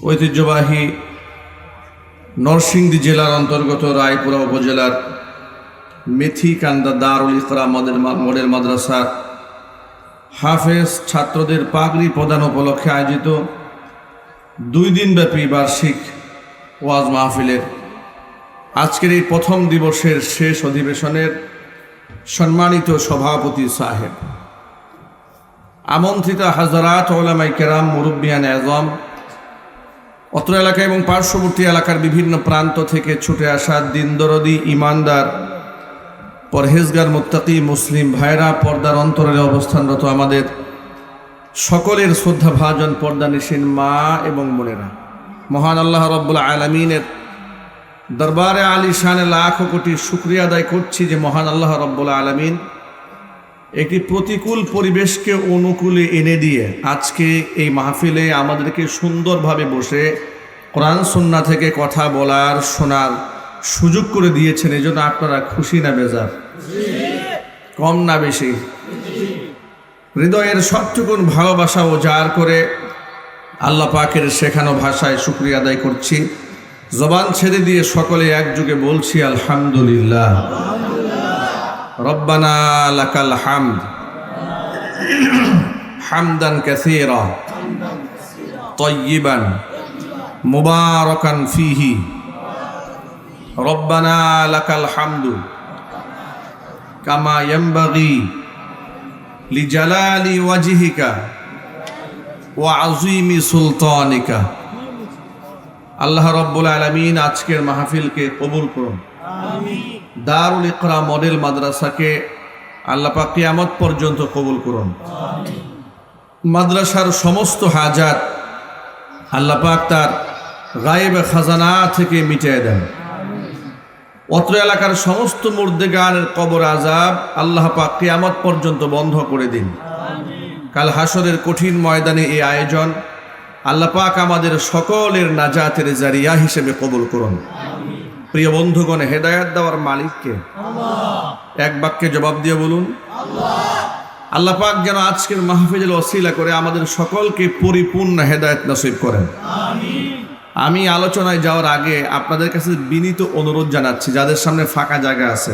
ঐতিহ্যবাহী নরসিংদী জেলার অন্তর্গত রায়পুরা উপজেলার মেথিকান্দা দারুল ইকরাম মডেল মাদ্রাসার হাফেজ ছাত্রদের পাগড়ি প্রদান উপলক্ষে আয়োজিত 2 দিনব্যাপী বার্ষিক ওয়াজ মাহফিলের আজকের এই প্রথম দিবসের শেষ অধিবেশনের সম্মানিত সভাপতি সাহেব, আমন্ত্রিত হাজরাত ওলামায়ে কেরাম, মুরব্বিয়ান আযম, অত্র এলাকা এবং পার্শ্ববর্তী এলাকার বিভিন্ন প্রান্ত থেকে ছুটে আসা দিনদরদি, ইমানদার, পরহেজগার, মুত্তাকি মুসলিম ভাইরা, পর্দার অন্তরে অবস্থানরত আমাদের সকলের শ্রদ্ধাভাজন পর্দানিশীন মা এবং বোনেরা, মহান আল্লাহ রাব্বুল আলামিনের দরবারে আলিশানে লাখ কোটি শুকরিয়া আদায় করছি যে মহান আল্লাহ রাব্বুল আলামিন একটি প্রতিকূল পরিবেশকে অনুকূলে এনে দিয়ে আজকে এই মাহফিলে আমাদেরকে সুন্দরভাবে বসে কোরআন সুন্নাহ থেকে কথা বলার, শোনার সুযোগ করে দিয়েছেন। এই জন্য আপনারা খুশি না বেজার? কম না বেশি? হৃদয়ের সবটুকুন ভালোবাসা উজাড় করে আল্লাহ পাকের শেখানো ভাষায় শুকরিয়া আদায় করছি। জবান ছেড়ে দিয়ে সকলে একযোগে বলছি আলহামদুলিল্লাহ। রব্বানা লাকাল হামদ হামদান কাসীরা তাইয়িবান মুবারাকান ফীহি। রব্বানা লাকাল হামদু কামা ইয়ানবাগি লিজালালি ওয়াজহিকা ওয়া আযীমি সুলতানিকা। আল্লাহ রাব্বুল আলামিন আজকের মাহফিলকে কবুল করুন। দারুল ইকরাম মডেল মাদ্রাসাকে আল্লাহ পাক কিয়ামত পর্যন্ত কবুল করুন। মাদ্রাসার সমস্ত হাজাত আল্লাহ পাক তার গায়েবে খাজানা থেকে মিটিয়ে দেন। অত্র এলাকার সমস্ত মুর্দেগানের কবর আযাব আল্লাহ পাক কিয়ামত পর্যন্ত বন্ধ করে দিন। কাল হাসরের কঠিন ময়দানে এই আয়োজন আল্লাহ পাক আমাদের সকলের নাজাতের জারিয়া হিসেবে কবুল করুন। প্রিয় বন্ধুগণ, হেদায়েত দেওয়ার মালিককে এক বাক্যে জবাব দিয়ে বলুন আল্লাহ পাক যেন আজকের মাহফিলের ওসিলা করে আমাদের সকলকে পরিপূর্ণ হেদায়েত নসিব করেন। আমি আলোচনায় যাওয়ার আগে আপনাদের কাছে বিনীত অনুরোধ জানাচ্ছি, যাদের সামনে ফাঁকা জায়গা আছে,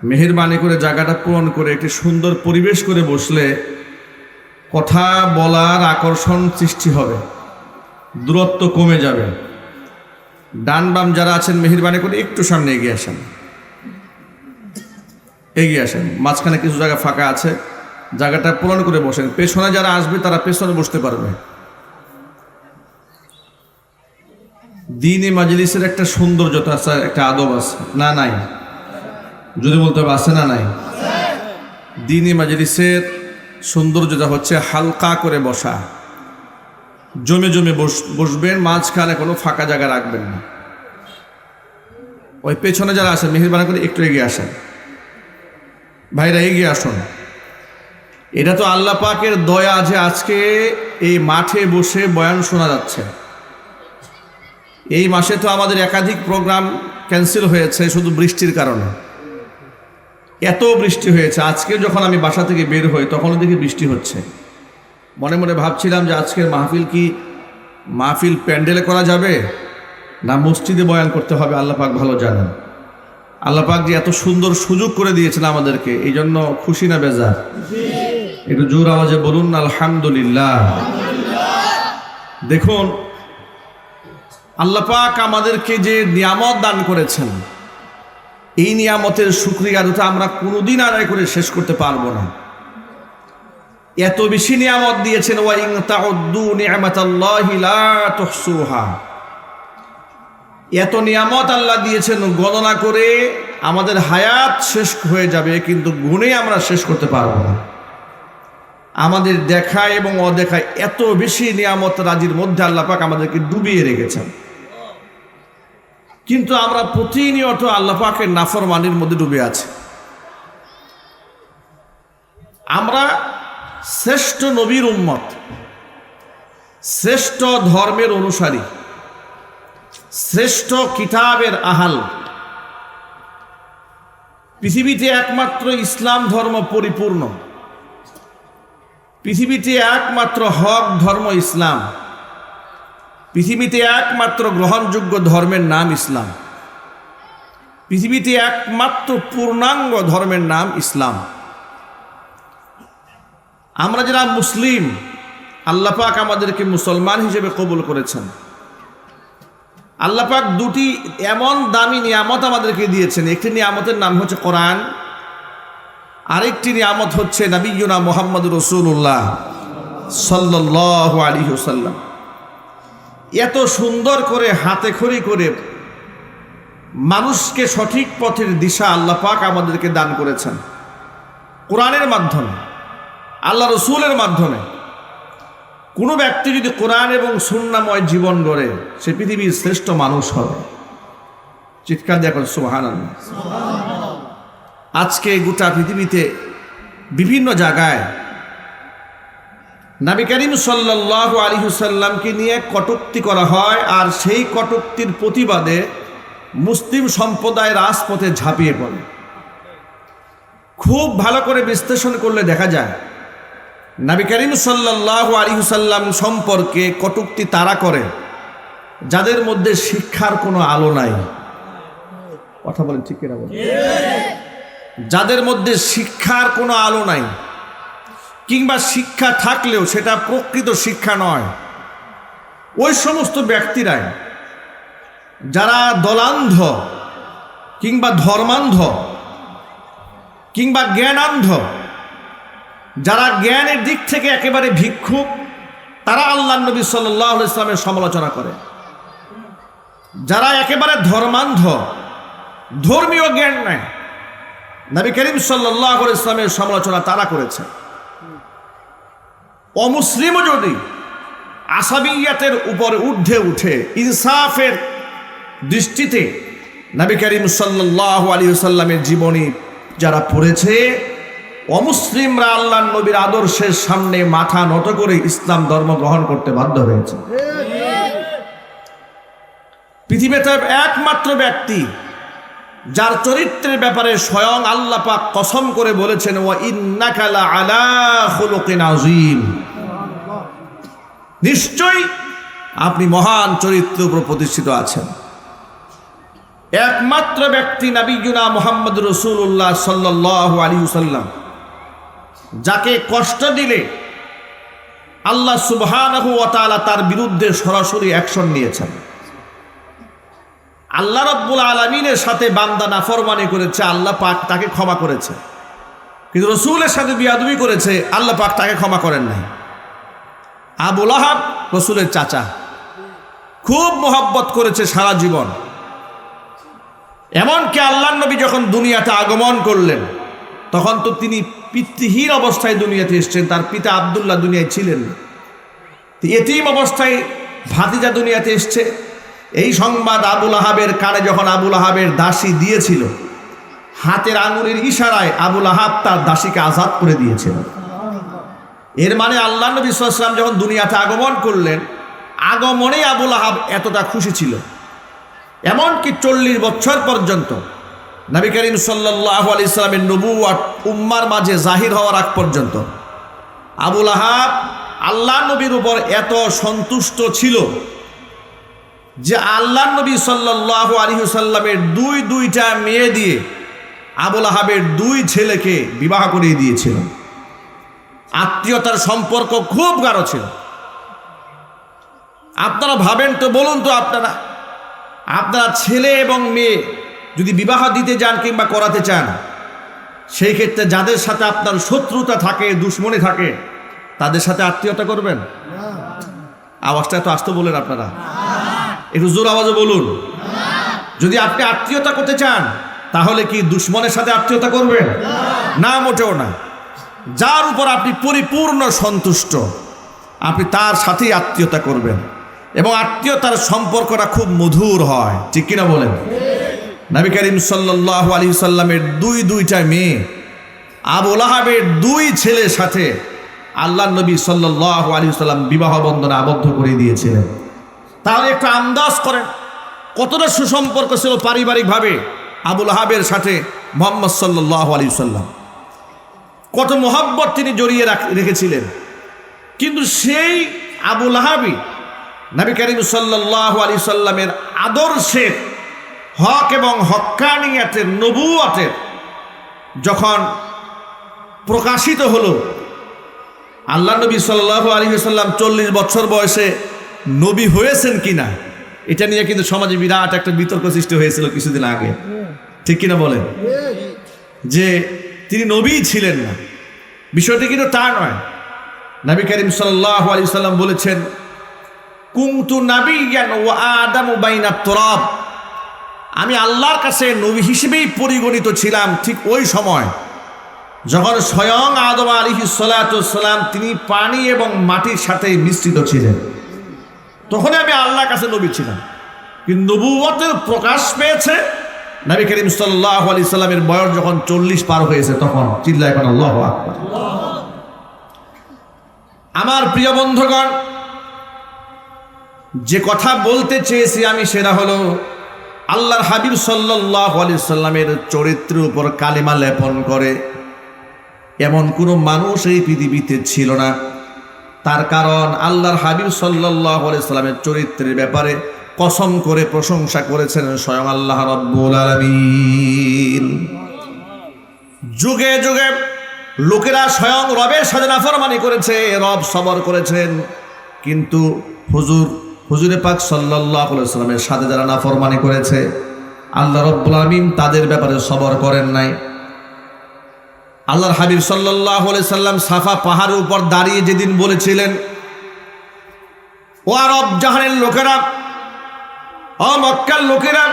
মেহেরবানি করে জায়গাটা পূরণ করে একটি সুন্দর পরিবেশ করে বসলে কথা বলার আকর্ষণ সৃষ্টি হবে, দূরত্ব কমে যাবে। ডান বাম যারা আছেন মেহেরবানি করে একটু সামনে এগিয়ে আসেন, এগিয়ে আসেন। মাঝখানে কিছু জায়গা ফাঁকা আছে, জায়গাটা পূরণ করে বসেন। পেছনে যারা আসবে তারা পেছনে বসতে পারবে। দ্বীনি মাজলিসের একটা সৌন্দর্যতা আছে, একটা আদব আছে না নাই? যদি বলতে হবে আছে না নাই? দ্বীনি মাজলিসের সৌন্দর্যতা হচ্ছে হালকা করে বসা, জমে জমে বসবেন, মাঝখানে কোনো ফাঁকা জায়গা রাখবেন না। ওই পেছনে যারা আসেন মেহেরবানি করে একটু এগিয়ে আসেন, ভাইরা এগিয়ে আসুন। এটা তো আল্লাহ পাকের দয়া যে আজকে এই মাঠে বসে বয়ান শোনা যাচ্ছে। এই মাসে তো আমাদের একাধিক প্রোগ্রাম ক্যান্সেল হয়েছে শুধু বৃষ্টির কারণে। এত বৃষ্টি হয়েছে, আজকে যখন আমি বাসা থেকে বের হই তখনও দেখি বৃষ্টি হচ্ছে। মনে মনে ভাবছিলাম যে আজকের মাহফিল কি মাহফিল প্যান্ডেলে করা যাবে না মসজিদে বয়ান করতে হবে, আল্লাহ পাক ভালো জানেন। আল্লাহ পাক যে এত সুন্দর সুযোগ করে দিয়েছেন আমাদেরকে, এই জন্য খুশি না বেজার? একটু জোর আওয়াজে বলুন আলহামদুলিল্লাহ। দেখুন আল্লাহ পাক আমাদেরকে যে নিয়ামত দান করেছেন, এই নিয়ামতের শুকরিয়া তো আমরা কোনোদিন আদায় করে শেষ করতে পারবো না। এত বেশি নিয়ামত দিয়েছেন, ওয়া ইন তাউদ্দু নি'মাতাল্লাহি লা তুহসুহা। এত নিয়ামত আল্লাহ দিয়েছেন, গণনা করে আমাদের হায়াত শেষ হয়ে যাবে, কিন্তু গুণে আমরা শেষ করতে পারবো না। আমাদের দেখা এবং অদেখায় এত বেশি নিয়ামত রাজির মধ্যে আল্লাহ পাক আমাদেরকে ডুবিয়ে রেখেছেন, কিন্তু আমরা প্রতিনিয়ত আল্লাহ পাকের নাফরমানির মধ্যে ডুবে আছি। আমরা শ্রেষ্ঠ নবীর উম্মত, শ্রেষ্ঠ ধর্মের অনুসারী, শ্রেষ্ঠ কিতাবের আহাল। পৃথিবীতে একমাত্র ইসলাম ধর্ম পরিপূর্ণ, পৃথিবীতে একমাত্র হক ধর্ম ইসলাম। পৃথিবীতে একমাত্র গ্রহণযোগ্য ধর্মের নাম ইসলাম। পৃথিবীতে একমাত্র পূর্ণাঙ্গ ধর্মের নাম ইসলাম। আমরা যারা মুসলিম, আল্লাহ পাক আমাদেরকে মুসলমান হিসেবে কবুল করেছেন। আল্লাহ পাক দুটি এমন দামি নিয়ামত আমাদেরকে দিয়েছেন। একটি নিয়ামতের নাম হচ্ছে কোরআন, আরেকটি নিয়ামত হচ্ছে নবিয়ুনা মুহাম্মদ রাসূলুল্লাহ সাল্লাল্লাহু আলাইহি ওয়াসাল্লাম। এত সুন্দর করে হাতে খড়ি করে মানুষকে সঠিক পথের দিশা আল্লাহ পাক আমাদেরকে দান করেছেন কোরআনের মাধ্যমে, আল্লাহ রসুলের মাধ্যমে। কোনো ব্যক্তি যদি কোরআন এবং সুন্নাময় জীবন গড়ে, সে পৃথিবীর শ্রেষ্ঠ মানুষ হবে। চিৎকার দিয়ে এখন সুবহানাল্লাহ। আজকে গোটা পৃথিবীতে বিভিন্ন জায়গায় নবী করিম সাল্লাল্লাহু আলাইহি ওয়াসাল্লামকে নিয়ে কটূক্তি করা হয়, আর সেই কটূক্তির প্রতিবাদে মুসলিম সম্প্রদায় রাজপথে ঝাঁপিয়ে পড়ে। খুব ভালো করে বিশ্লেষণ করলে দেখা যায় নবী করিম সাল্লাল্লাহু আলাইহি ওয়াসাল্লাম সম্পর্কে কটূক্তি তারা করে যাদের মধ্যে শিক্ষার কোনো আলো নাই। কথা বলেন ঠিক কিনা বলেন? যাদের মধ্যে শিক্ষার কোনো আলো নাই, কিংবা শিক্ষা থাকলেও সেটা প্রকৃত শিক্ষা নয়, ওই সমস্ত ব্যক্তিরাই, যারা দলান্ধ কিংবা ধর্মান্ধ কিংবা জ্ঞানান্ধ, যারা জ্ঞানের দিক থেকে একেবারে ভিক্ষুক, তারা আল্লাহ নবী সাল্লাল্লাহু আলাইহি ওয়াসাল্লামের সমালোচনা করে। যারা একেবারে ধর্মান্ধ, ধর্মীয় জ্ঞান নাই, নবী করিম সাল্লাল্লাহু আলাইহি ওয়াসাল্লামের সমালোচনা তারা করেছে। অমুসলিমও যদি আসাবিয়াতের উপরে ঊর্ধ্বে উঠে ইনসাফের দৃষ্টিতে নবী করিম সাল্লাল্লাহু আলাইহি ওয়াসাল্লামের জীবনী যারা পড়েছে, অমুসলিমরা আল্লাহ নবীর আদর্শের সামনে মাথা নত করে ইসলাম ধর্ম গ্রহণ করতে বাধ্য হয়েছে। পৃথিবীতে একমাত্র ব্যক্তি যার চরিত্রের ব্যাপারে স্বয়ং আল্লাহ পাক কসম করে বলেছেন, ওয়া ইন্নাকা লা আলা খুলুকিন আযীম, নিশ্চয়ই আপনি মহান চরিত্রের উপর প্রতিষ্ঠিত আছেন। একমাত্র ব্যক্তি নবিয়ুনা মুহাম্মদ রাসূলুল্লাহ সাল্লাল্লাহু আলাইহি ওয়াসাল্লাম, যাকে কষ্ট দিলে আল্লাহ সুবহানাহু ওয়া তাআলা তার বিরুদ্ধে সরাসরি অ্যাকশন নিয়েছেন। আল্লাহ রাব্বুল আলামিনের সাথে বান্দা নাফরমানি করেছে, আল্লাহ পাক তাকে ক্ষমা করেছে, কিন্তু রাসূলের সাথে বিয়াদবি করেছে, আল্লাহ পাক তাকে ক্ষমা করেন নাই। আবু লাহাব রাসূলের চাচা, খুব মোহাব্বত করেছে সারা জীবন। এমনকি আল্লাহর নবী যখন দুনিয়াতে আগমন করলেন, তখন তো তিনি পিতৃহীন অবস্থায় দুনিয়াতে এসেছেন, তার পিতা আব্দুল্লাহ দুনিয়ায় ছিলেন। এতিম অবস্থায় ভাতিজা দুনিয়াতে এসছে, এই সংবাদ আবু লাহাবের কানে যখন আবু লাহাবের দাসী দিয়েছিল, হাতের আঙুলের ইশারায় আবু লাহাব তার দাসীকে আজাদ করে দিয়েছিল। এর মানে আল্লাহ নবী সাল্লাল্লাহু আলাইহি ওয়াসাল্লাম যখন দুনিয়াতে আগমন করলেন, আগমনে আবু লাহাব এতটা খুশি ছিল। এমনকি 40 বছর পর্যন্ত নবী করিম সাল্লাল্লাহু আলাইহি ওয়াসাল্লামের নবুয়ত উম্মার মাঝে জাহির হওয়ার আগ পর্যন্ত আবু লাহাব আল্লাহ নবীর উপর এত সন্তুষ্ট ছিল যে আল্লাহ নবী সাল্লাল্লাহু আলাইহি ওয়াসাল্লামের দুইটা মেয়ে দিয়ে আবু লাহাবের 2 ছেলেকে বিবাহ করিয়ে দিয়েছিল। আত্মীয়তার সম্পর্ক খুব গাঢ় ছিল। আপনারা ভাবেন তো, বলুন তো, আপনারা ছেলে এবং মেয়ে যদি বিবাহ দিতে যান কিংবা করাতে চান, সেই ক্ষেত্রে যাদের সাথে আপনার শত্রুতা থাকে, দুশ্মনী থাকে, তাদের সাথে আত্মীয়তা করবেন? আওয়াজটা এত আস্তে বলেন আপনারা, একটু জোর আওয়াজে বলুন। যদি আপনি আত্মীয়তা করতে চান, তাহলে কি দুশ্মনের সাথে আত্মীয়তা করবেন? না, মোটেও না। যার উপর আপনি পরিপূর্ণ সন্তুষ্ট, আপনি তার সাথেই আত্মীয়তা করবেন, এবং আত্মীয়তার সম্পর্কটা খুব মধুর হয়। ঠিক কিনা বলেন? নবী করিম সাল্লাল্লাহু আলাইহি ওয়াসাল্লামের দুইটা মেয়ে আবু লাহাবের 2 ছেলের সাথে আল্লাহ নবী সাল্লাল্লাহু আলাইহি ওয়াসাল্লাম বিবাহ বন্ধনে আবদ্ধ করে দিয়েছিলেন। তাহলে একটু আন্দাজ করেন কতটা সুসম্পর্ক ছিল পারিবারিকভাবে আবু লাহাবের সাথে মুহাম্মদ সাল্লাল্লাহু আলাইহি ওয়াসাল্লাম, কত মহব্বত তিনি জড়িয়ে রেখেছিলেন। কিন্তু সেই আবু লাহাবই নবী করিম সাল্লাল্লাহু আলাইহি সাল্লামের আদর্শের হক এবং হক্কানিয়াতের নবুয়তের যখন প্রকাশিত হলো, আল্লাহ নবী সাল্লাল্লাহু আলাইহি সাল্লাম 40 বছর বয়সে নবী হয়েছেন কিনা এটা নিয়ে কিন্তু সমাজে বিরাট একটা বিতর্ক সৃষ্টি হয়েছিল কিছুদিন আগে, ঠিক কিনা বলেন? যে তিনি নবী ছিলেন না, বিষয়টি কিন্তু তা নয়। নবী করিম সাল্লাল্লাহু আলাইহি সাল্লাম বলেছেন, কুনতু নাবিয়্যান ওয়া আদামু বাইনাত তুরাব, আমি আল্লাহর কাছে নবী হিসেবেই পরিগণিত ছিলাম ঠিক ওই সময় যখন স্বয়ং আদম আলাইহিস সালাতু ওয়াস সালাম তিনি পানি এবং মাটির সাথে মিশ্রিত ছিলেন, তখনই আমি আল্লাহর কাছে নবী ছিলাম। কিন্তু নবুয়তের প্রকাশ পেয়েছে নবী করিম সাল্লাল্লাহু আলাইহি সাল্লামের বয়স যখন 40 পার হয়েছে, তখন। চিল্লায় বলেন আল্লাহু আকবার। আমার প্রিয় বন্ধুগণ, যে কথা বলতে চেয়েছি আমি সেটা হলো আল্লাহর হাবিব সাল্লাল্লাহু আলাইহি সাল্লামের চরিত্রের উপর কালিমা লেপন করে এমন কোনো মানুষ এই পৃথিবীতে ছিল না। তার কারণ আল্লাহর হাবিব সাল্লাল্লাহু আলাইহি সাল্লামের চরিত্রের ব্যাপারে কসম করে প্রশংসা করেছেন স্বয়ং আল্লাহ রাব্বুল আলামিন। যুগে যুগে লোকেরা স্বয়ং রবের সাথে নাফরমানি করেছে, রব সবর করেছেন, কিন্তু হুজুরে পাক সাল্লাল্লাহু আলাইহি সাল্লামের সাথে যারা নাফরমানি করেছে আল্লাহ রাব্বুল আলামিন তাদের ব্যাপারে সবর করেন নাই। আল্লাহর হাবিব সাল্লাল্লাহু আলাইহি সাল্লাম সাফা পাহাড়ের উপর দাঁড়িয়ে যেদিন বলেছিলেন, ও আরব জাহানের লোকেরা, ও মক্কার লোকেরা,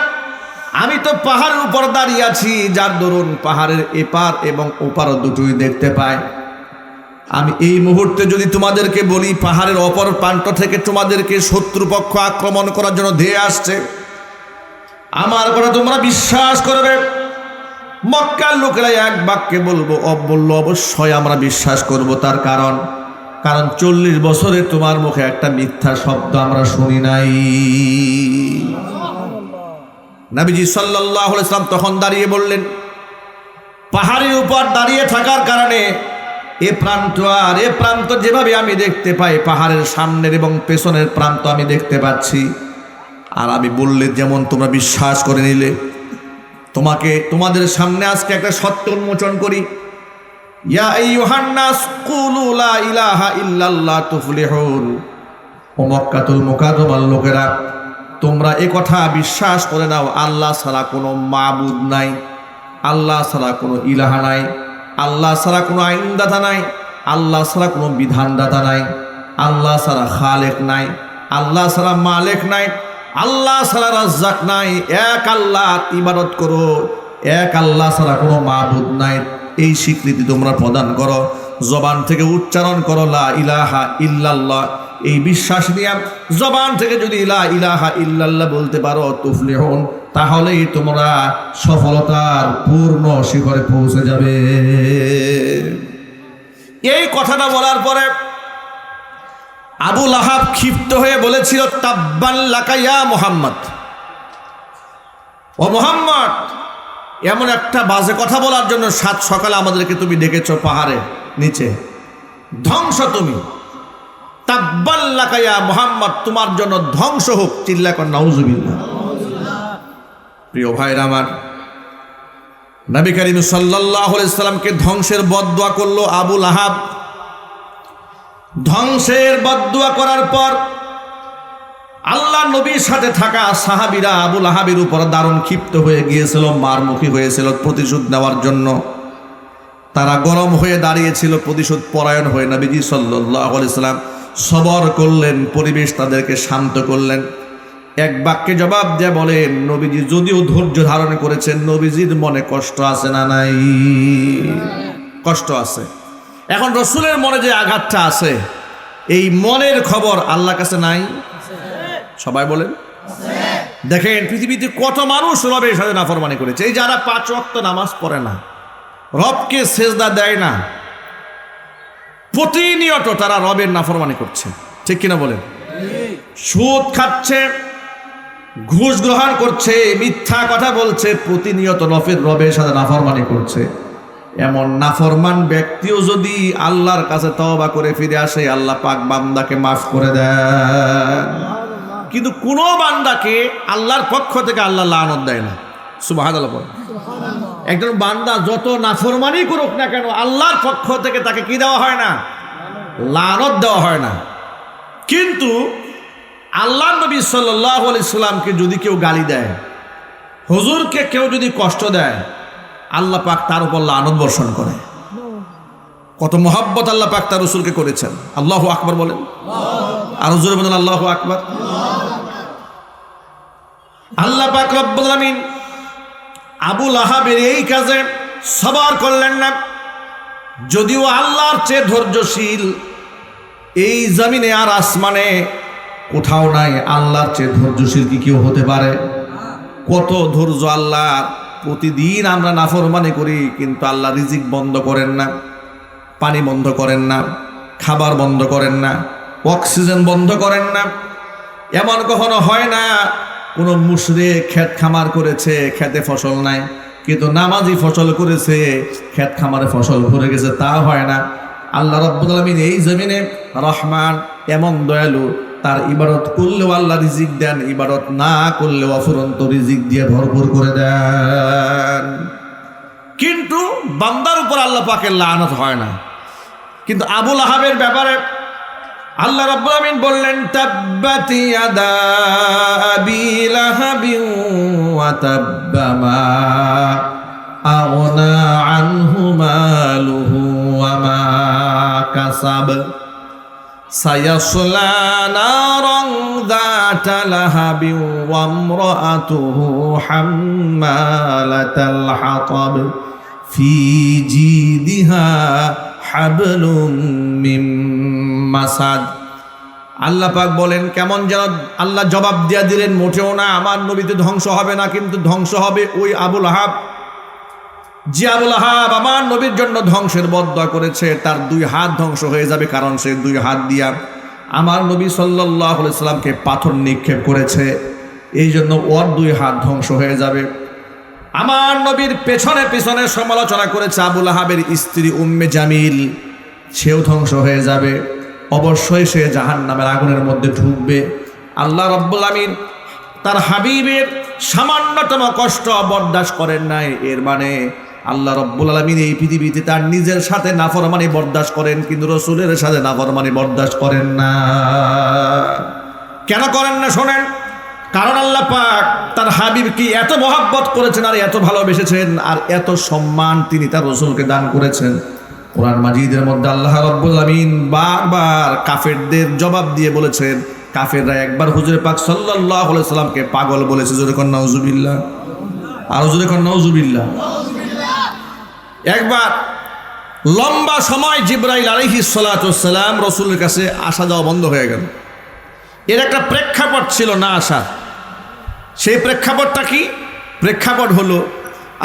আমি তো পাহাড়ের উপর দাঁড়িয়ে আছি যার দরুন পাহাড়ের এপার এবং ওপার দুটোই দেখতে পাই। আমি এই মুহূর্তে যদি তোমাদেরকে বলি পাহাড়ের অপর প্রান্ত থেকে তোমাদেরকে শত্রুপক্ষ আক্রমণ করার জন্য ধেয়ে আসছে, আমার কথা তোমরা বিশ্বাস করবে? মক্কার লোকেরা এক বাক্যে বললো অবশ্যই আমরা বিশ্বাস করব। তার কারণ 40 বছরে তোমার মুখে একটা মিথ্যা শব্দ আমরা শুনি নাই। নবীজি সাল্লাল্লাহু আলাইহি সাল্লাম তখন দাঁড়িয়ে বললেন, পাহাড়ের উপর দাঁড়িয়ে থাকার কারণে এ প্রান্ত আর এ প্রান্ত যেভাবে আমি দেখতে পাই, পাহাড়ের সামনের এবং পেছনের প্রান্ত আমি দেখতে পাচ্ছি। আর আমি বললে যেমন তোমরা বিশ্বাস করে নিলে, তোমাদের সামনে আজকে একটা সত্য উন্মোচন করি। ইয়া আইয়ুহান নাস কুলু লা ইলাহা ইল্লাল্লাহ তুফলিহুন। ও মক্কাতুল মুকাররমার লোকেরা, তোমরা এ কথা বিশ্বাস করে নাও আল্লাহ ছাড়া কোনো মাবুদ নাই, আল্লাহ ছাড়া কোনো ইলাহা নাই, আল্লাহ ছাড়া কোনো আইনদাতা নাই, আল্লাহ ছাড়া কোনো বিধানদাতা নাই, আল্লাহ ছাড়া খালেক নাই, আল্লাহ ছাড়া মালিক নাই, আল্লাহ ছাড়া রাজ্জাক নাই। এক আল্লাহ ইবাদত করো, এক আল্লাহ ছাড়া কোনো মাবুদ নাই, এই স্বীকৃতি তোমরা প্রদান করো। জবান থেকে উচ্চারণ করো লা ইলাহা ইল্লাল্লাহ। এই বিশ্বাস নিয়ে জবান থেকে যদি লা ইলাহা ইল্লাল্লাহ বলতে পারো তুফলিহুন, তাহলেই তোমরা সফলতার পূর্ণ শিখরে পৌঁছে যাবে। এই কথাটা বলার পরে আবু লাহাব ক্ষিপ্ত হয়ে বলেছিল, তাব্বান লাকা ইয়া মুহাম্মদ। ও মুহাম্মদ, এমন একটা বাজে কথা বলার জন্য সাত সকালে আমাদেরকে তুমি ডেকেছো পাহাড়ে নিচে, ধ্বংস তুমি। তাব্বান লাকা ইয়া মুহাম্মদ, তোমার জন্য ধ্বংস হোক। চিল্লা কর নাউজুবিল্লাহ। প্রিয় ভাইরা আমার, নবী করিম সাল্লাল্লাহু আলাইহি সাল্লামকে ধ্বংসের বদদুয়া করলো আবু লাহাব। ধ্বংসের বদদুয়া করার পর আল্লাহ নবীর সাথে থাকা সাহাবীরা আবু লাহাবের উপর দারুণ ক্ষিপ্ত হয়ে গিয়েছিল, মারমুখী হয়েছিল প্রতিশোধ নেওয়ার জন্য। তারা গরম হয়ে দাঁড়িয়েছিল প্রতিশোধ পরায়ণ হয়ে। নবীজি সাল্লাল্লাহু আলাইহি সাল্লাম সবর করলেন, পরিবেশ তাদেরকে শান্ত করলেন। এক বাক্যে জবাব দিয়ে বলেন, নবীজি যদিও ধৈর্য ধারণ করেছেন, নবীজির মনে কষ্ট আছে না নাই? কষ্ট আছে। এখন রসুলের মনে যে আঘাতটা আছে, এই মনের খবর আল্লাহর কাছে নাই? সবাই বলেন। দেখেন পৃথিবীতে কত মানুষ রবের সাথে নাফরমানি করেছে। এই যারা 5 ওয়াক্ত নামাজ পড়ে না, রবকে সেজদা দেয় না, প্রতিনিয়ত তারা রবের নাফরমানি করছে, ঠিক কিনা বলেন? সুদ খাচ্ছে, ঘুষ গ্রহণ করছে, মিথ্যা কথা বলছে, প্রতিনিয়ত রবের সাথে নাফরমানি করছে। এমন নাফরমান ব্যক্তিও যদি আল্লাহর কাছে তওবা করে ফিরে আসে, আল্লাহ পাক বান্দাকে মাফ করে দেন। কিন্তু কোনো বান্দাকে আল্লাহর পক্ষ থেকে আল্লাহ লানত দেয় না। সুবহানাল্লাহ। একজন বান্দা যত নাফরমানি করুক না কেন আল্লাহর পক্ষ থেকে তাকে কি দেওয়া হয় না? লানত দেওয়া হয় না। কিন্তু আল্লাহ নবী সাল্লাল্লাহু আলাইহি সাল্লামকে যদি কেউ গালি দেয়, হুজুরকে কেউ যদি কষ্ট দেয়, আল্লাহ পাক তার উপর লানত বর্ষণ করে। কত মহব্বত আল্লাহ পাক তার রাসূলকে করেছেন। আল্লাহু আকবার বলেন, আর জোরে বলেন আল্লাহু আকবার। আল্লাহ পাক রব্বুল আলামিন আবু লাহাবের এই কাজে সবার করলেন না। যদিও আল্লাহর চেয়ে ধৈর্যশীল এই জমিনে আর আসমানে কোথাও নাই, আল্লাহর চেয়ে ধৈর্যশীল কি কেউ হতে পারে? কত ধৈর্য আল্লাহর। প্রতিদিন আমরা নাফরমানি করি, কিন্তু আল্লাহ রিজিক বন্ধ করেন না, পানি বন্ধ করেন না, খাবার বন্ধ করেন না, অক্সিজেন বন্ধ করেন না। এমন কখনো হয় না কোনো মুশরিক ক্ষেত খামার করেছে, খেতে ফসল নাই, কিন্তু নামাজি ফসল করেছে, ক্ষেত খামারে ফসল ভরে গেছে, তা হয় না। আল্লাহ রাব্বুল আলামিন এই জমিনে রহমান, এমন দয়ালু, তার ইবাদত করলেও আল্লাহ রিজিক দেন, ইবাদত না করলেও অফুরন্ত রিজিক দিয়ে ভরপুর করে দেন। কিন্তু বান্দার উপর আল্লাহ পাকের লানত হয় না। কিন্তু আবু লাহাবের ব্যাপারে আল্লাহ রাব্বুল আমিন বললেন, তাব্বাত ইয়াদা আবি লাহাবিন ওয়া তাব্বা মা আগনা আনহু মালুহু ওয়া মা কাসাব সায়াসলা নারান যাতা লাহাবিন ওয়া ইমরাআতুহু হাম্মালাতাল হাতাব ফি জিদিহা হাবলুম মিন মাসাদ। আল্লাহ পাক বলেন, কেমন যেন আল্লাহ জবাব দিয়া দিলেন, মোটেও না, আমার নবী তো ধ্বংস হবে না, কিন্তু ধ্বংস হবে ওই আবু লাহাব। যে আবু লাহাব আমার নবীর জন্য ধ্বংসের বদদোয়া করেছে, তার দুই হাত ধ্বংস হয়ে যাবে, কারণ সে দুই হাত দিয়া আমার নবী সাল্লাল্লাহু আলাইহি সাল্লামকে পাথর নিক্ষেপ করেছে, এই জন্য ওর দুই হাত ধ্বংস হয়ে যাবে। আমার নবীর পেছনে পেছনে সমালোচনা করেছে আবু লাহাবের স্ত্রী উম্মে জামিল, সেও ধ্বংস হয়ে যাবে, অবশ্যই সে জাহান্নামের আগুনের মধ্যে ঢুকবে। আল্লাহ রাব্বুল আমিন তার হাবিবের সামান্যতম কষ্ট বরদাস্ত করেন নাই। এর মানে আল্লাহ রাব্বুল আলামিন এই পৃথিবীতে তার নিজের সাথে নাফরমানি বরদাস্ত করেন, কিন্তু রাসূলের সাথে নাফরমানি বরদাস্ত করেন না। কেন করেন না শোনেন, কারণ আল্লাহ পাক তার হাবিবকে এত মহব্বত করেছেন, আর এত ভালোবেসেছেন, আর এত সম্মান তিনি তার রাসূলকে দান করেছেন। কোরআন মাজিদের মধ্যে আল্লাহ রাব্বুল আমিন বারবার কাফেরদের জবাব দিয়ে বলেছেন, কাফেররা একবার হুজুর পাক সাল্লাল্লাহু আলাইহি সাল্লামকে পাগল বলেছে, জোরে কোন নাউজুবিল্লাহ, আর জোরে কোন নাউজুবিল্লাহ। একবার লম্বা সময় জিবরাইল আলাইহিস সালাতু ওয়াস সালাম রাসূলের কাছে আসা যাওয়া বন্ধ হয়ে গেল। এর একটা প্রেক্ষাপট ছিল না আসার। সেই প্রেক্ষাপটটা কি? প্রেক্ষাপট হলো,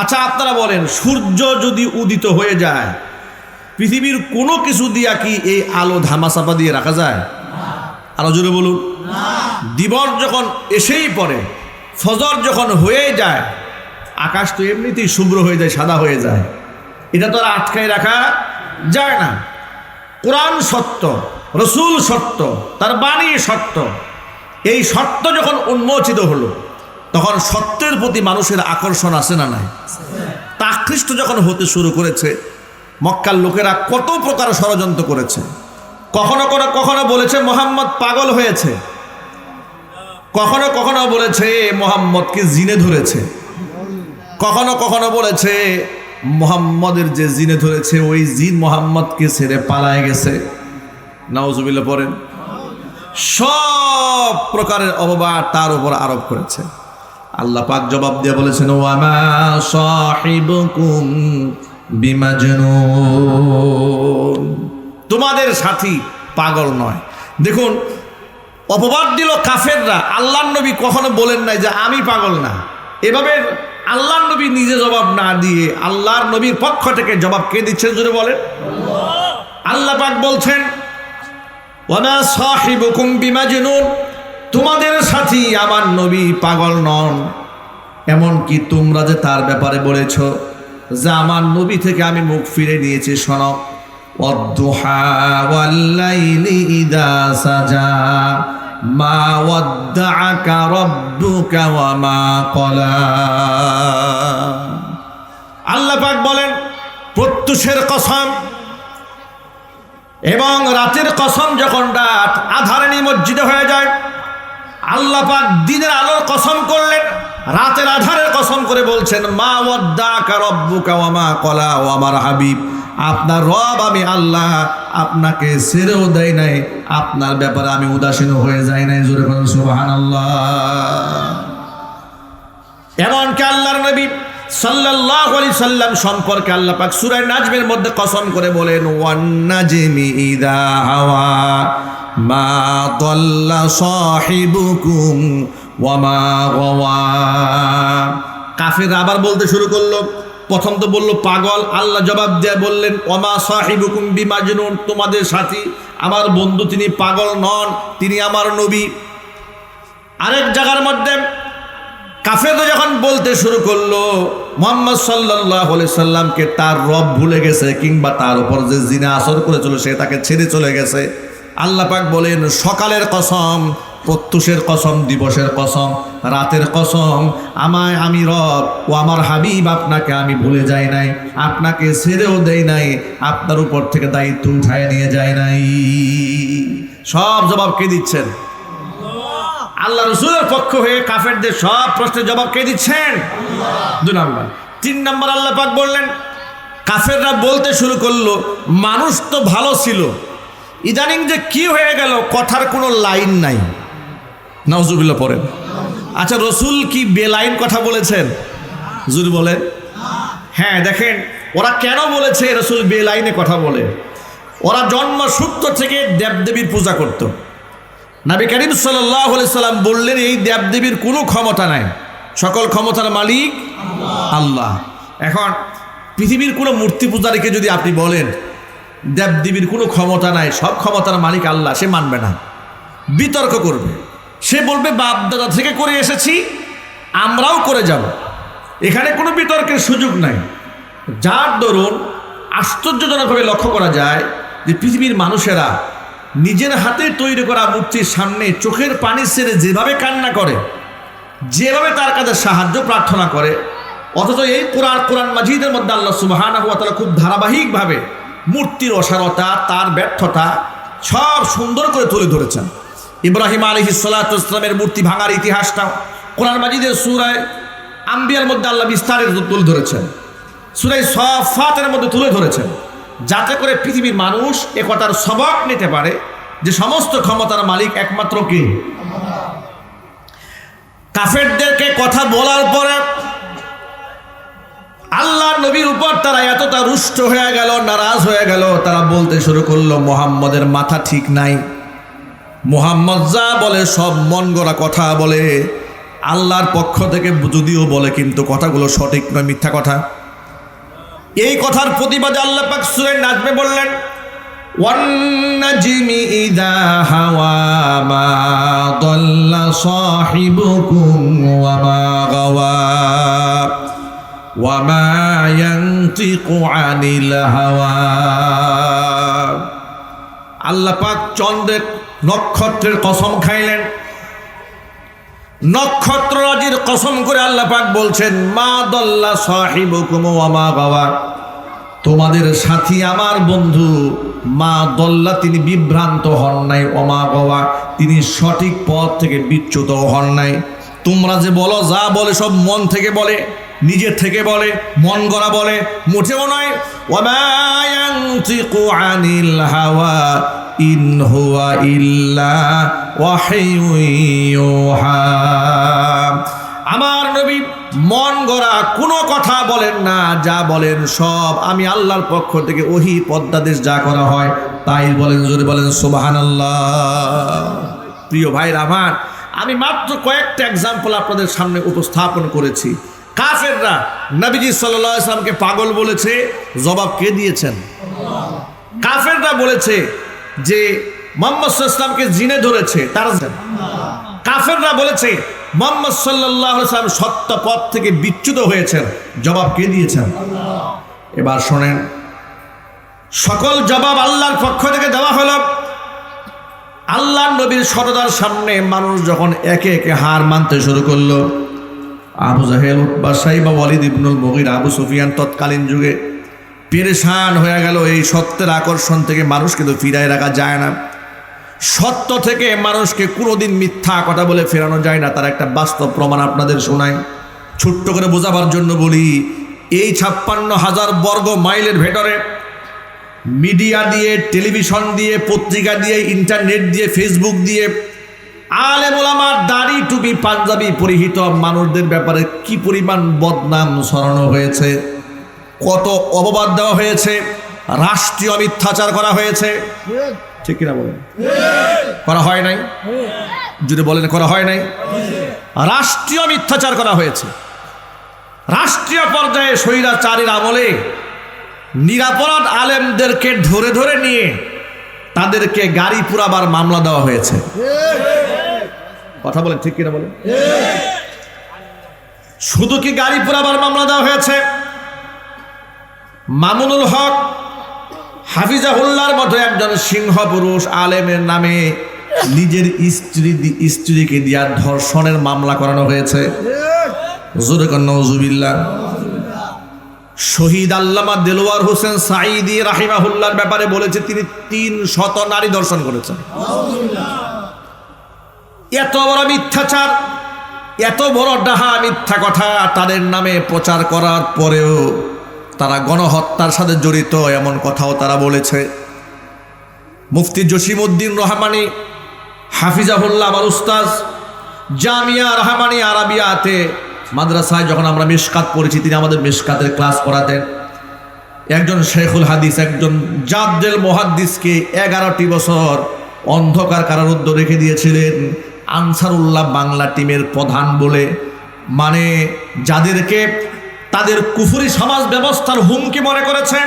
আচ্ছা আপনারা বলেন, সূর্য যদি উদিত হয়ে যায়, পৃথিবীর কোনো কিছু দিয়া কি এই আলো ধামাচাপা দিয়ে রাখা যায়? আরো জোরে বলুন। দিবস যখন এসেই পড়ে, ফজর যখন হয়ে যায়, আকাশ তো এমনিতেই শুভ্র হয়ে যায়, সাদা হয়ে যায়, এটা তো আর আটকায় রাখা যায় না। কোরআন সত্য, রসুল সত্য, তার বাণী সত্য। এই সত্য যখন উন্মোচিত হলো, তখন সত্যের প্রতি মানুষের আকর্ষণ আছে না নাই? তা আকৃষ্ট যখন হতে শুরু করেছে, মক্কার লোকেরা কত প্রকার ষড়যন্ত্র করেছে। কখনো কখনো বলেছে মোহাম্মদ পাগল হয়েছে, কখনো কখনো বলেছে মোহাম্মদকে জিনে ধরেছে, কখনো কখনো বলেছে মোহাম্মদের যে জিনে ধরেছে ওই জিন মোহাম্মদকে ছেড়ে পালায় গেছে। নাউজুবিল্লাহ পড়েন। সব প্রকারের অপবাদ তার উপর আরোপ করেছে। আল্লাহ পাক জবাব দিয়ে বলেছেন, ওয়ামা সাহিবুকুম বিমাজনুন, তোমাদের সাথী পাগল নয়। দেখুন, অপবাদ দিল কাফেররা। আল্লাহর নবী কখনো বলেন নাই যে আমি পাগল না। এভাবে আল্লাহর নবী নিজে জবাব না দিয়ে আল্লাহর নবীর পক্ষ থেকে জবাব কে দিচ্ছেন জোরে বলেন? আল্লাহ পাক বলছেন, ওয়ামা সাহিবুকুম বিমাজনুন, তোমাদের সাথী আমার নবী পাগল নন। এমনকি তোমরা যে তার ব্যাপারে বলেছ যে আমার নবী থেকে আমি মুখ ফিরে নিয়েছি, শোনো, ওয়াদ-দুহা ওয়াল-লাইলি ইযা সাজা মা ওয়াদ্দাআকা রাব্বুকা ওয়া মা ক্বালা। আল্লাহ পাক বলেন প্রত্যুষের কসম এবং রাতের কসম, যখন রাত আধারে নিমজ্জিত হয়ে যায়, আল্লাহ পাক দিনের আলোর কসম করলেন, রাতের আধারের কসম করে বলছেন মা ওয়াদ্দাআকা রাব্বুকা ওয়া মা ক্বালা। ও আমার হাবিব, আপনার রব আমি আল্লাহ আপনাকে ছেড়েও দেয় নাই, আপনার ব্যাপারে আমি উদাসীন হয়ে যাই নাই। জোরে বলুন সুবহানাল্লাহ। এমনকি আল্লাহর নবী সাল্লাল্লাহু আলাইহি সাল্লাম সম্পর্কে আল্লাহ পাক সূরা নাজমের মধ্যে কসম করে বলেন ওয়ান নাজমি ইযা হাওয়া মা দাল্লা সাহিবুকুম ওয়া মা গাওয়া। কাফেররা আবার বলতে শুরু করলো, প্রথম তো বলল পাগল, আল্লাহ জবাব দিয়ে বললেন ওমা সাহিবুকুম বিমাজনুন, তোমাদের সাথী আমার বন্ধু তিনি পাগল নন, তিনি আমার নবী। আরেক জায়গার মধ্যে কাফেররা যখন বলতে শুরু করলো মুহাম্মদ সাল্লাল্লাহু আলাইহি সাল্লামকে তার রব ভুলে গেছে, কিংবা তার উপর যে জিনা আসর করেছিল সে তাকে ছেড়ে চলে গেছে, আল্লাহ পাক বলেন সকালের কসম, প্রত্যুষের কসম, দিবসের কসম, রাতের কসম, আমি রব ও আমার হাবিব আপনাকে আমি ভুলে যাই নাই, আপনাকে ছেড়েও দেই নাই, আপনার উপর থেকে দায়িত্ব উঠায় নিয়ে যায় নাই। সব জবাব কে দিচ্ছেন? আল্লাহ রাসূলের পক্ষ হয়ে কাফেরদের সব প্রশ্নের জবাব কে দিচ্ছেন? দুই নাম্বার। তিন নাম্বার আল্লাহ পাক বললেন কাফেররা বলতে শুরু করলো মানুষ তো ভালো ছিল, ইদানিং যে কি হয়ে গেল কথার কোনো লাইন নাই। নাউজুবিল্লাহ পড়েন। আচ্ছা রসুল কি বেলাইন কথা বলেছেন? জুর বলেন। হ্যাঁ দেখেন ওরা কেন বলেছে রসুল বেলাইনে কথা বলে। ওরা জন্মসূত্র থেকে দেবদেবীর পূজা করত। নবী করিম সাল্লাল্লাহু আলাইহি সাল্লাম বললেন এই দেবদেবীর কোনো ক্ষমতা নাই, সকল ক্ষমতার মালিক আল্লাহ। এখন পৃথিবীর কোনো মূর্তি পূজারীকে যদি আপনি বলেন দেবদেবীর কোনো ক্ষমতা নাই, সব ক্ষমতার মালিক আল্লাহ, সে মানবে না, বিতর্ক করবে। সে বলবে বাপ দাদা থেকে করে এসেছি, আমরাও করে যাব, এখানে কোনো বিতর্কের সুযোগ নাই। যার দরুন আশ্চর্যজনকভাবে লক্ষ্য করা যায় যে পৃথিবীর মানুষেরা নিজের হাতে তৈরি করা মূর্তির সামনে চোখের পানি ছেড়ে যেভাবে কান্না করে, যেভাবে তার কাছে সাহায্য প্রার্থনা করে, অথচ এই কোরআন মাজিদের মধ্যে আল্লাহ সুবহানাহু ওয়া তাআলা খুব ধারাবাহিকভাবে মূর্তির অসারতা, তার ব্যর্থতা সব সুন্দর করে তুলে ধরেছেন। ইব্রাহিম আলাইহিস সালাতু ওয়াস সালামের মূর্তি ভাঙার ইতিহাসটা কোরআন মাজিদের সূরা আম্বিয়ার মধ্যে আল্লাহ বিস্তারিত তুলে ধরেছেন, সূরা সাফফাতের মধ্যে তুলে ধরেছেন, যাতে করে পৃথিবীর মানুষ এ কথার সবক নিতে পারে যে সমস্ত ক্ষমতার মালিক একমাত্র কে। কাফেরদেরকে কথা বলার পরে আল্লাহ নবীর উপর তারা এতটা রুষ্ট হয়ে গেল, নারাজ হয়ে গেল, তারা বলতে শুরু করলো মুহাম্মদের মাথা ঠিক নাই, মুহাম্মদ যা বলে সব মন গড়া কথা বলে, আল্লাহর পক্ষ থেকে যদিও বলে কিন্তু কথাগুলো সঠিক নয়, মিথ্যা কথা। এই কথার প্রতিবাদে আল্লাহ পাক সূরা নাজমে বললেন ওয়ান নাজমি ইযা হাওয়া মা দাল্লা সাহিবুকুম ওয়া মা গাওয়া ওয়া মা ইয়ানতিকু আনিল হাওয়া। আল্লাহ পাক চন্দ্রের নক্ষত্রের কসম খাইলেন, নক্ষত্ররাজির কসম করে আল্লাহ পাক বলছেন মা দাল্লা সাহিবুকুম ওয়া মা গাওয়া, তোমাদের সাথী আমার বন্ধু মা দল্লা তিনি বিভ্রান্ত হন নাই, ওয়া মা গাওয়া তিনি সঠিক পথ থেকে বিচ্যুত হন নাই। তোমরা যে বলো যা বলে সব মন থেকে বলে, নিজের থেকে বলে, মন গড়া বলে, মোটেও নয়। ওয়া মা ইয়ানতিকু আনিল হাওয়া ইন হুয়া ইল্লা ওয়াহিয়ুন ইউহা। আমার নবী মন গড়া কোনো কথা বলেন না, যা বলেন সব আমি আল্লাহর পক্ষ থেকে ওহী পদ্মাদেশ যা করা হয় তাই বলেন। জোরে বলেন সুবহানাল্লাহ। প্রিয় ভাইরা আমার, আমি মাত্র কয়েকটা এক্সাম্পল আপনাদের সামনে উপস্থাপন করেছি। কাফেররা নবীজি সাল্লাল্লাহু আলাইহি ওয়াসাল্লামকে পাগল বলেছে, জবাব কে দিয়েছেন? কাফেররা বলেছে যে মুহাম্মদ সাল্লাল্লাহু আলাইহি ওয়াসাল্লামকে জিনে ধরেছে, তারা কাফেররা বলেছে মুহাম্মদ সাল্লাল্লাহু আলাইহি ওয়াসাল্লাম সত্য পথ থেকে বিচ্যুত হয়েছেন, জবাব কে দিয়েছেন? এবার শোনেন, সকল জবাব আল্লাহর পক্ষ থেকে দেওয়া হলো। আল্লাহর নবীর সততার সামনে মানুষ যখন একে একে হার মানতে শুরু করলো, আবু জাহেল, উতবা, সাইবা, ওয়ালিদ ইবনুল মুগীরা, আবু সুফিয়ান তৎকালীন যুগে পেরেশান হয়ে গেল। এই সত্যের আকর্ষণ থেকে মানুষকে তো ফিরায় রাখা যায় না, সত্য থেকে মানুষকে কোনোদিন মিথ্যা কথা বলে ফেরানো যায় না। তার একটা বাস্তব প্রমাণ আপনাদের শোনাই, ছোট্ট করে বোঝাবার জন্য বলি। এই 56,000 বর্গ মাইলের ভেতরে মিডিয়া দিয়ে, টেলিভিশন দিয়ে, পত্রিকা দিয়ে, ইন্টারনেট দিয়ে, ফেসবুক দিয়ে আলেম ওলামা, দাড়ি টুপি পাঞ্জাবি পরিহিত মানুষদের ব্যাপারে কি পরিমাণ বদনাম ছড়ানো হয়েছে, কত অপবাদ দেওয়া হয়েছে, রাষ্ট্রীয় মিথ্যাচার করা হয়েছে। ঠিক কিনা বলেন? করা হয় নাই? যদি বলেন করা হয় নাই, রাষ্ট্রীয় মিথ্যাচার করা হয়েছে। রাষ্ট্রীয় পর্যায়ে স্বৈরাচারীর আমলে নিরাপরাধ আলেমদেরকে ধরে ধরে নিয়ে তাদেরকে গাড়ি পুরাবার মামলা দেওয়া হয়েছে। কথা বলেন, ঠিক কিনা বলেন? শুধু কি গাড়ি পুরাবার মামলা দেওয়া হয়েছে? মামুনুল হক হাফিজাহুল্লাহর মতো একজন সিংহ পুরুষ আলেমের নামে নিজের স্ত্রীকে দিয়া ধর্ষণের মামলা করানো হয়েছে। নওজুবিল্লাহ। শহীদ আল্লামা দেলোয়ার হোসেন সাঈদী রাহিমাহুল্লাহর ব্যাপারে বলেছে তিনি 300 নারী ধর্ষণ করেছেন। এত বড় মিথ্যাচার, এত বড় ডাহা মিথ্যা কথা তাদের নামে প্রচার করার পরেও তারা গণহত্যার সাথে জড়িত এমন কথাও তারা বলেছে। মুফতি জসিমউদ্দিন রহমানী হাফিজাহুল্লাহ আমার উস্তাজ, জামিয়া রহমানী আরাবিয়াতে মাদ্রাসায় যখন আমরা মিশকাত পড়েছি, তিনি আমাদের মিশকাতের ক্লাস করাতেন। একজন শেখুল হাদিস, একজন জাদ্দেল মুহাদ্দিসকে 11টি বছর অন্ধকার কারারুদ্ধ রেখে দিয়েছিলেন আনসারুল্লাহ বাংলা টিমের প্রধান বলে। মানে যাদেরকে তাদের কুফরি সমাজ ব্যবস্থার হুমকি মনে করেছেন,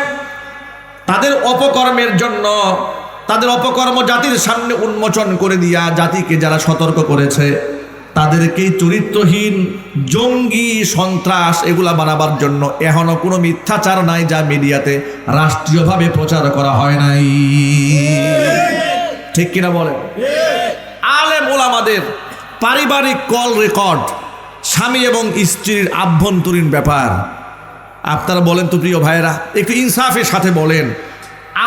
তাদের অপকর্মের জন্য, তাদের অপকর্ম জাতির সামনে উন্মোচন করে দিয়া জাতিকে যারা সতর্ক করেছে, তাদেরকেই চরিত্রহীন, জঙ্গি, সন্ত্রাস এগুলা বানাবার জন্য এখনো কোনো মিথ্যাচার নাই যা মিডিয়াতে রাষ্ট্রীয়ভাবে প্রচার করা হয় নাই। ঠিক কিনা বলে? আলেম ওলামাদের পারিবারিক কল রেকর্ড, স্বামী এবং স্ত্রীর আভ্যন্তরীণ ব্যাপার, আপনারা বলেন তো প্রিয় ভাইয়েরা, একটু ইনসাফের সাথে বলেন,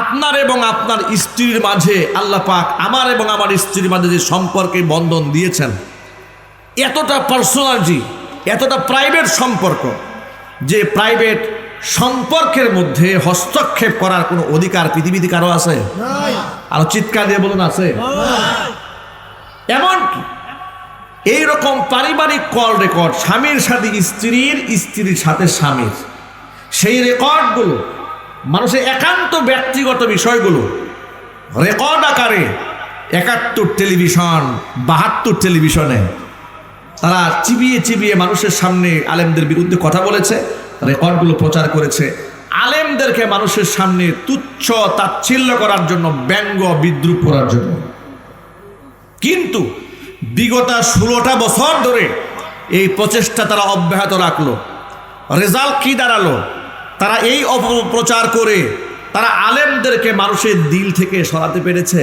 আপনার এবং আপনার স্ত্রীর মাঝে আল্লাহ পাক আমার এবং আমার স্ত্রীর মাঝে যে সম্পর্কে বন্ধন দিয়েছেন, এতটা পার্সোনালিটি, এতটা প্রাইভেট সম্পর্ক, যে প্রাইভেট সম্পর্কের মধ্যে হস্তক্ষেপ করার কোনো অধিকার পৃথিবীতে কারো আছে? আরো চিৎকার দিয়ে বলুন আছে? এমনকি এইরকম পারিবারিক কল রেকর্ড, স্বামীর সাথে স্ত্রীর, স্ত্রীর সাথে স্বামীর, সেই রেকর্ডগুলো মানুষের একান্ত ব্যক্তিগত বিষয়গুলো রেকর্ড আকারে 71 টেলিভিশন, 72 টেলিভিশনে তারা চিবিয়ে চিবিয়ে মানুষের সামনে আলেমদের বিরুদ্ধে কথা বলেছে, রেকর্ডগুলো প্রচার করেছে। আলেমদেরকে মানুষের সামনে তুচ্ছ তাচ্ছিল্য করার জন্য, ব্যঙ্গ বিদ্রুপ করার জন্য। কিন্তু বিগত 16টা বছর ধরে এই প্রচেষ্টা তারা অব্যাহত রাখলো। রেজাল্ট কি দাঁড়ালো? তারা এই অপপ্রচার করে তারা আলেমদেরকে মানুষের দিল থেকে সরাতে পেরেছে?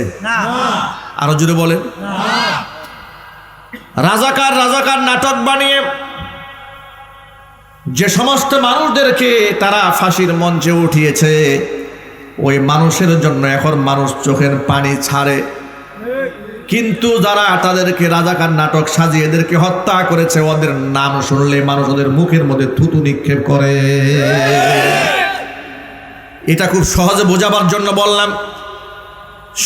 আরো জোরে বলেন। রাজাকার রাজাকার নাটক বানিয়ে যে সমস্ত মানুষদেরকে তারা ফাঁসির মঞ্চে উঠিয়েছে, ওই মানুষের জন্য এখন মানুষ চোখের পানি ছাড়ে। কিন্তু যারা তাদেরকে রাজাকার নাটক সাজিয়ে এদেরকে হত্যা করেছে, ওদের নাম শুনলে মানুষ ওদের মুখের মধ্যে থুতু নিক্ষেপ করে। এটা খুব সহজে বোঝাবার জন্য বললাম।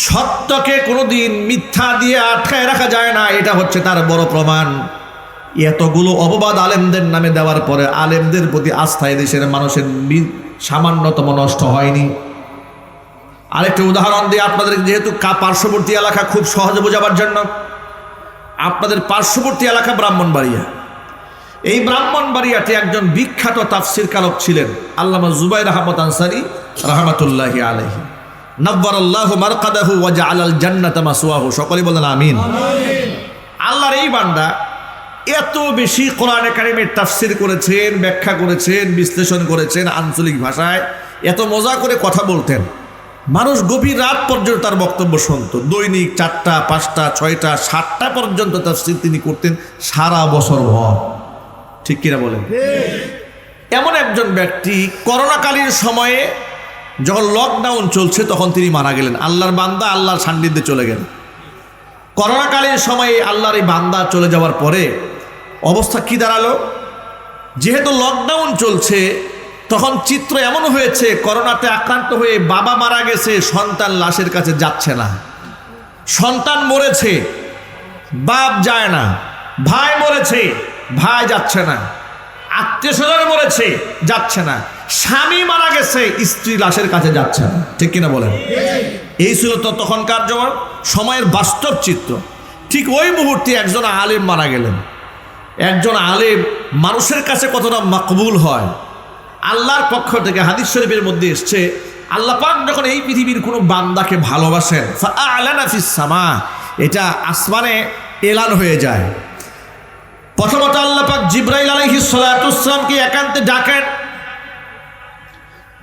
সত্যকে কোনোদিন মিথ্যা দিয়ে আটকায় রাখা যায় না, এটা হচ্ছে তার বড় প্রমাণ। এতগুলো অপবাদ আলেমদের নামে দেওয়ার পরে আলেমদের প্রতি আস্থা দেশের মানুষের সামান্যতম নষ্ট হয়নি। আরেকটা উদাহরণ দিয়ে আপনাদের, যেহেতু পার্শ্ববর্তী এলাকা, খুব সহজে বোঝাবার জন্য, আপনাদের পার্শ্ববর্তী এলাকা ব্রাহ্মণবাড়িয়া। এই ব্রাহ্মণবাড়িয়াতে একজন বিখ্যাত তাফসির কারক ছিলেন আল্লামা জুবাইর আহমদ আনসারী রাহমাতুল্লাহি আলাইহি, নাব্বারাল্লাহু মারকাদাহু ওয়া জাআলাল জান্নাতা মাসওয়াহু। সকলে বলেন আমিন। আল্লাহর এই বান্দা এত বেশি কোরআনে কারিমের তাফসির করেছেন, ব্যাখ্যা করেছেন, বিশ্লেষণ করেছেন, আঞ্চলিক ভাষায় এত মজা করে কথা বলতেন। মানুষ গভীর রাত পর্যন্ত তার বক্তব্য শুনত। দৈনিক 4টা 5টা 6টা 7টা পর্যন্ত তাফসীর তিনি করতেন সারা বছর ভর। ঠিক কিনা বলেন? এমন একজন ব্যক্তি করোনাকালীন সময়ে যখন লকডাউন চলছে তখন তিনি মারা গেলেন। আল্লাহর বান্দা আল্লাহর সান্নিধ্যে চলে গেলেন। করোনাকালীন সময়ে আল্লাহর এই বান্দা চলে যাওয়ার পরে অবস্থা কি দাঁড়ালো? যেহেতু লকডাউন চলছে তখন চিত্র এমন হয়েছে, করোনাতে আক্রান্ত হয়ে বাবা মারা গেছে, সন্তান লাশের কাছে যাচ্ছে না। সন্তান মরেছে, বাপ যায় না। ভাই মরেছে, ভাই যাচ্ছে না। আত্মীয় স্বজন মরেছে, যাচ্ছে না। স্বামী মারা গেছে, স্ত্রী লাশের কাছে যাচ্ছে না। ঠিক কিনা বলেন? এই ছিল তো তখনকার সময়ের বাস্তব চিত্র। ঠিক ওই মুহূর্তে একজন আলেম মারা গেলেন। একজন আলেম মানুষের কাছে কতটা মকবুল হয় আল্লাহর পক্ষ থেকে। হাদিস শরীফের মধ্যে এসছে, আল্লাহ পাক যখন এই পৃথিবীর কোনো বান্দাকে ভালোবাসেন, ফাআলানা ফিস সামা, এটা আসমানে এলান হয়ে যায়। প্রথমত আল্লাহ পাক জিবরাইল আলাইহিস সালাতুস সালামকে একান্তে ডাকেন।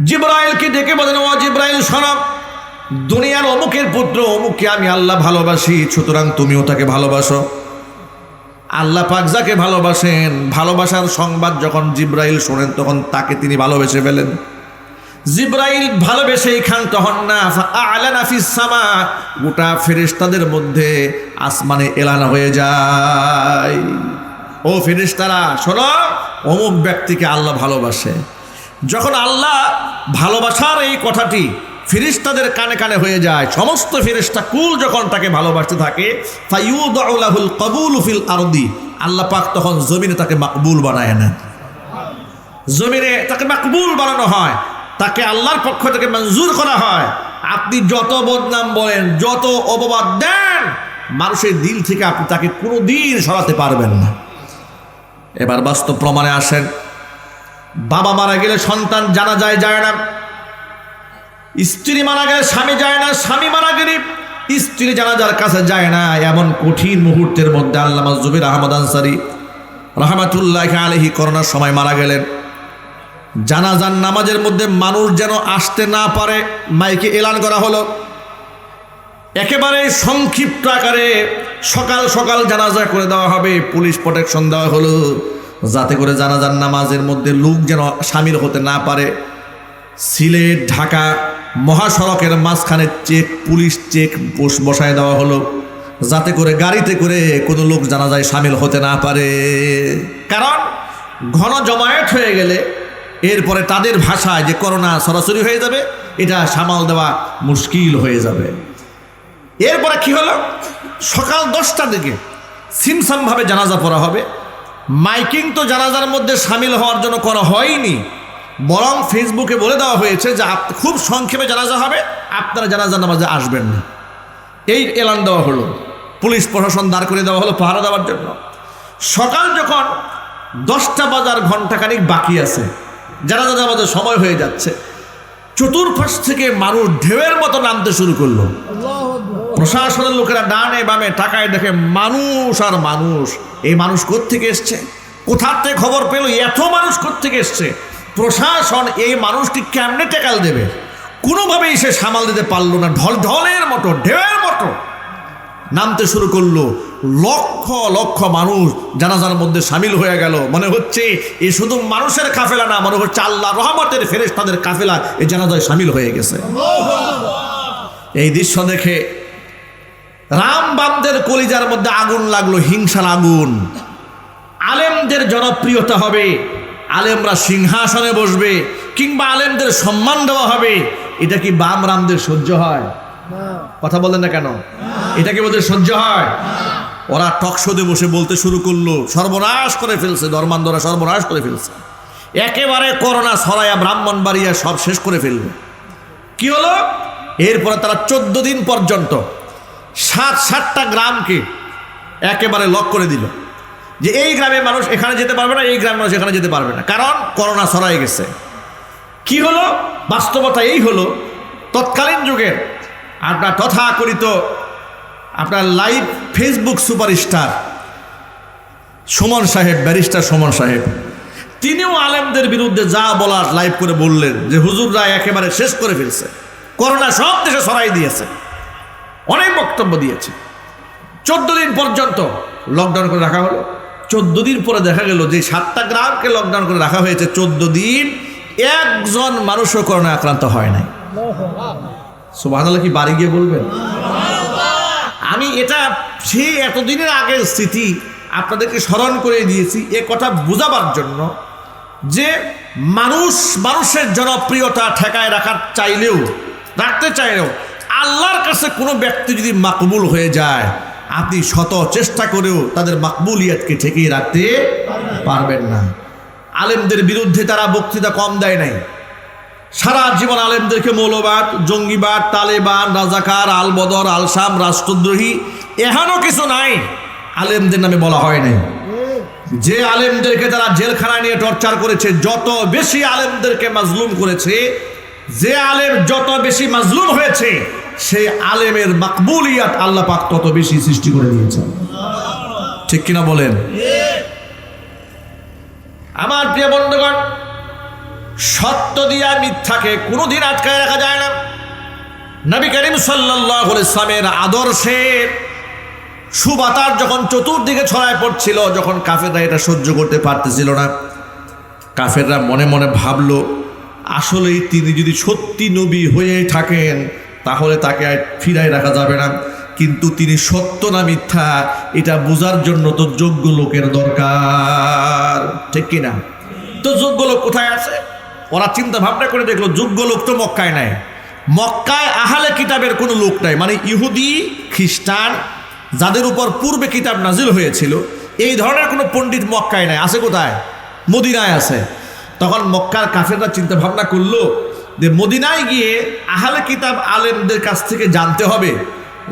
জিবরাইলকে ডেকে বলেন, ও জিবরাইল শোনো, দুনিয়ার অমুকের পুত্র অমুককে আমি আল্লাহ ভালোবাসি, সুতরাং তুমিও তাকে ভালোবাসো। আল্লাহ পাক যাকে ভালোবাসেন, ভালোবাসার সংবাদ যখন জিবরাইল শোনেন তখন তাকে তিনি ভালোবেসে ফেলেন। জিবরাইল ভালোবেসে ক্ষান্ত হন না, ফাআলানা ফিস সামা, গোটা ফেরেশতাদের মধ্যে আসমানে এলান হয়ে যায়, ও ফেরেশতারা শোনো, অমুক ব্যক্তিকে আল্লাহ ভালোবাসে। যখন আল্লাহ ভালোবাসার এই কথাটি ফেরেশতাদের কানে কানে হয়ে যায়, সমস্ত ফেরেশতা কুল যখন তাকে ভালোবাসতে থাকে, ফায়ুদউ লাহুল কবুল ফিল আরদি, আল্লাহ পাক তখন জমিনে তাকে মাকবুল বানায় নেন। জমিনে তাকে মাকবুল বানানো হয়, তাকে আল্লাহর পক্ষ থেকে মঞ্জুর করা হয়। আপনি যত বদনাম বলেন, যত অপবাদ দেন, মানুষের দিল থেকে আপনি তাকে কোনো দিন সরাতে পারবেন না। এবার বাস্তব প্রমাণে আসেন। বাবা মারা গেলে সন্তান জানাজায় যায় না, স্ত্রী মারা গেলে স্বামী যায় না, স্বামী মারা গেলে স্ত্রী জানাজার কাছে যায় না। এমন কঠিন মুহূর্তের মধ্যে আল্লামা জুবের আহমদ আনসারী রাহমাতুল্লাহি আলাইহি করোনার সময় মারা গেলেন। জানাজার নামাজের মধ্যে মানুষ যেন আসতে না পারে মাইকে এলান করা হলো। একেবারে সংক্ষিপ্ত আকারে সকাল সকাল জানাজা করে দেওয়া হবে, পুলিশ প্রোটেকশন দেওয়া হলো যাতে করে জানাজার নামাজের মধ্যে লোক যেন সামিল হতে না পারে। সিলেট ঢাকা মহাসড়কের মাঝখানে পুলিশ চেক পোস্ট বসায় দেওয়া হলো যাতে করে গাড়িতে করে কোনো লোক জানাজায় সামিল হতে না পারে। কারণ ঘন জমায়েত হয়ে গেলে এরপরে তাদের ভাষায় যে করোনা সরাসরি হয়ে যাবে, এটা সামাল দেওয়া মুশকিল হয়ে যাবে। এরপরে কি হলো, সকাল 10টার দিকে সিমসামভাবে জানাজা পড়া হবে। মাইকিং তো জানাজার মধ্যে সামিল হওয়ার জন্য করা হয়নি, বরং ফেসবুকে বলে দেওয়া হয়েছে যে খুব সংক্ষেপে জানাজা হবে, আপনারা জানাজা নামাজে আসবেন না। এই এলান দেওয়া হলো, পুলিশ প্রশাসন দাঁড় করে দেওয়া হলো পাহারা দেওয়ার জন্য। সকাল যখন 10টা বাজার ঘন্টাখানিক বাকি আছে, জানাজা নামাজের সময় হয়ে যাচ্ছে, চতুর্পাশ থেকে মানুষ ঢেউয়ের মতো নামতে শুরু করলো। প্রশাসনের লোকেরা ডানে বামে তাকায়, দেখে মানুষ আর মানুষ। এই মানুষ কোত্থেকে এসছে, কোথার থেকে খবর পেল, এত মানুষ কোত্থেকে এসছে? প্রশাসন এই মানুষটি কেমনে টেকাল দেবে, কোনোভাবেই সে সামাল দিতে পারলো না। ঢলের মতো ঢেউয়ের মতো নামতে শুরু করলো। লক্ষ লক্ষ মানুষ জানাজার মধ্যে সামিল হয়ে গেল। মনে হচ্ছে এ শুধু মানুষের কাফেলা না, মনে হচ্ছে আল্লাহ রহমতের ফেরেশতাদের কাফেলা এই জানাজায় সামিল হয়ে গেছে। এই দৃশ্য দেখে রামবামদের কলিজার মধ্যে আগুন লাগলো, হিংসার আগুন। আলেমদের জনপ্রিয়তা হবে, আলেমরা সিংহাসনে বসবে, কিংবা আলেমদের সম্মান দেওয়া হবে, এটা কি বাম রামদের সহ্য হয়? কথা বলেন না কেন? এটা কি ওদের সহ্য হয়? ওরা টকশোতে বসে বলতে শুরু করলো, সর্বনাশ করে ফেলছে, ধর্মান্ধরা সর্বনাশ করে ফেলছে, একেবারে করোনা ছড়াইয়া ব্রাহ্মণবাড়িয়া সব শেষ করে ফেলবে। কি হলো, এরপরে তারা 14 দিন পর্যন্ত 7টা গ্রামকে একেবারে লক করে দিল যে এই গ্রামের মানুষ এখানে যেতে পারবে না, এই গ্রামের মানুষ এখানে যেতে পারবে না, কারণ করোনা ছড়াই গেছে। কি হলো, বাস্তবতা এই হলো, তৎকালীন যুগের আপনার তথাকথিত আপনার লাইভ ফেসবুক সুপারস্টার সুমন সাহেব, ব্যারিস্টার সুমন সাহেব, তিনিও আলেমদের বিরুদ্ধে যা বলার লাইভ করে বললেন যে হুজুররা একেবারে শেষ করে ফেলছে, করোনা সব দেশে ছড়াই দিয়েছে, অনেক বক্তব্য দিয়েছে। 14 দিন পর্যন্ত লকডাউন করে রাখা হলো। 14 দিন পরে দেখা গেল যে 7টা গ্রামকে লকডাউন করে রাখা হয়েছে, 14 দিন একজন মানুষও করোনা আক্রান্ত হয় নাই। সুবহানাল্লাহ কি বাড়ি গিয়ে বলবেন? আমি এটা সেই এতদিনের আগের স্মৃতি আপনাদেরকে স্মরণ করে দিয়েছি এ কথা বোঝাবার জন্য যে মানুষের জনপ্রিয়তা ঠেকায় রাখতে চাইলেও আল্লাহর কাছে কোনো ব্যক্তি যদি মাকবুল হয়ে যায়, আপনি শত চেষ্টা করেও তাদের মাকবুলিয়াতকে ঠেকিয়ে রাখতে পারবেন না। আলেমদের বিরুদ্ধে তারা বক্তৃতা কম দেয় নাই। সারা জীবন আলেমদেরকে মৌলবাদ, জঙ্গিবাদ, তালেবান, রাজাকার, আল বদর, আল শাম, রাষ্ট্রদ্রোহী এখনও কিছু নাই আলেমদের নামে বলা হয় নাই। যে আলেমদেরকে তারা জেলখানায় নিয়ে টর্চার করেছে, যত বেশি আলেমদেরকে মাজলুম করেছে, যে আলেম যত বেশি মাজলুম হয়েছে, সেই আলেমের মাকবুলিয়াত আল্লাহ পাক তত বেশি সৃষ্টি করে দিয়েছেন। ঠিক কিনা বলেন? আমার প্রিয় বন্ধুগণ, সত্য দিয়া মিথ্যাকে কোনোদিন আটকায় রাখা যায় না। নবী করিম সাল্লাল্লাহু আলাইহি ওয়াসাল্লামের আদর্শের সুবাতাস যখন চতুর্দিকে ছড়ায় পড়ছিল, যখন কাফেররা এটা সহ্য করতে পারতেছিল না, কাফেররা মনে মনে ভাবলো আসলেই তিনি যদি সত্যি নবী হয়ে থাকেন তাহলে তাকে আর ফিরায় রাখা যাবে না, কিন্তু তিনি সত্য না মিথ্যা এটা বোঝার জন্য তো যোগ্য লোকের দরকার। ঠিক কিনা? তো যোগ্য লোক কোথায় আছে? ওরা চিন্তা ভাবনা করে দেখলো যোগ্য লোক তো মক্কায় নাই। মক্কায় আহলে কিতাবের কোনো লোক নাই, মানে ইহুদি খ্রিস্টান যাদের উপর পূর্বে কিতাব নাজিল হয়েছিল, এই ধরনের কোনো পণ্ডিত মক্কায় নাই। আছে কোথায়? মদিনায় আছে। তখন মক্কার কাফেররা চিন্তা ভাবনা করলো যে মদিনায় গিয়ে আহলে কিতাব আলেমদের কাছ থেকে জানতে হবে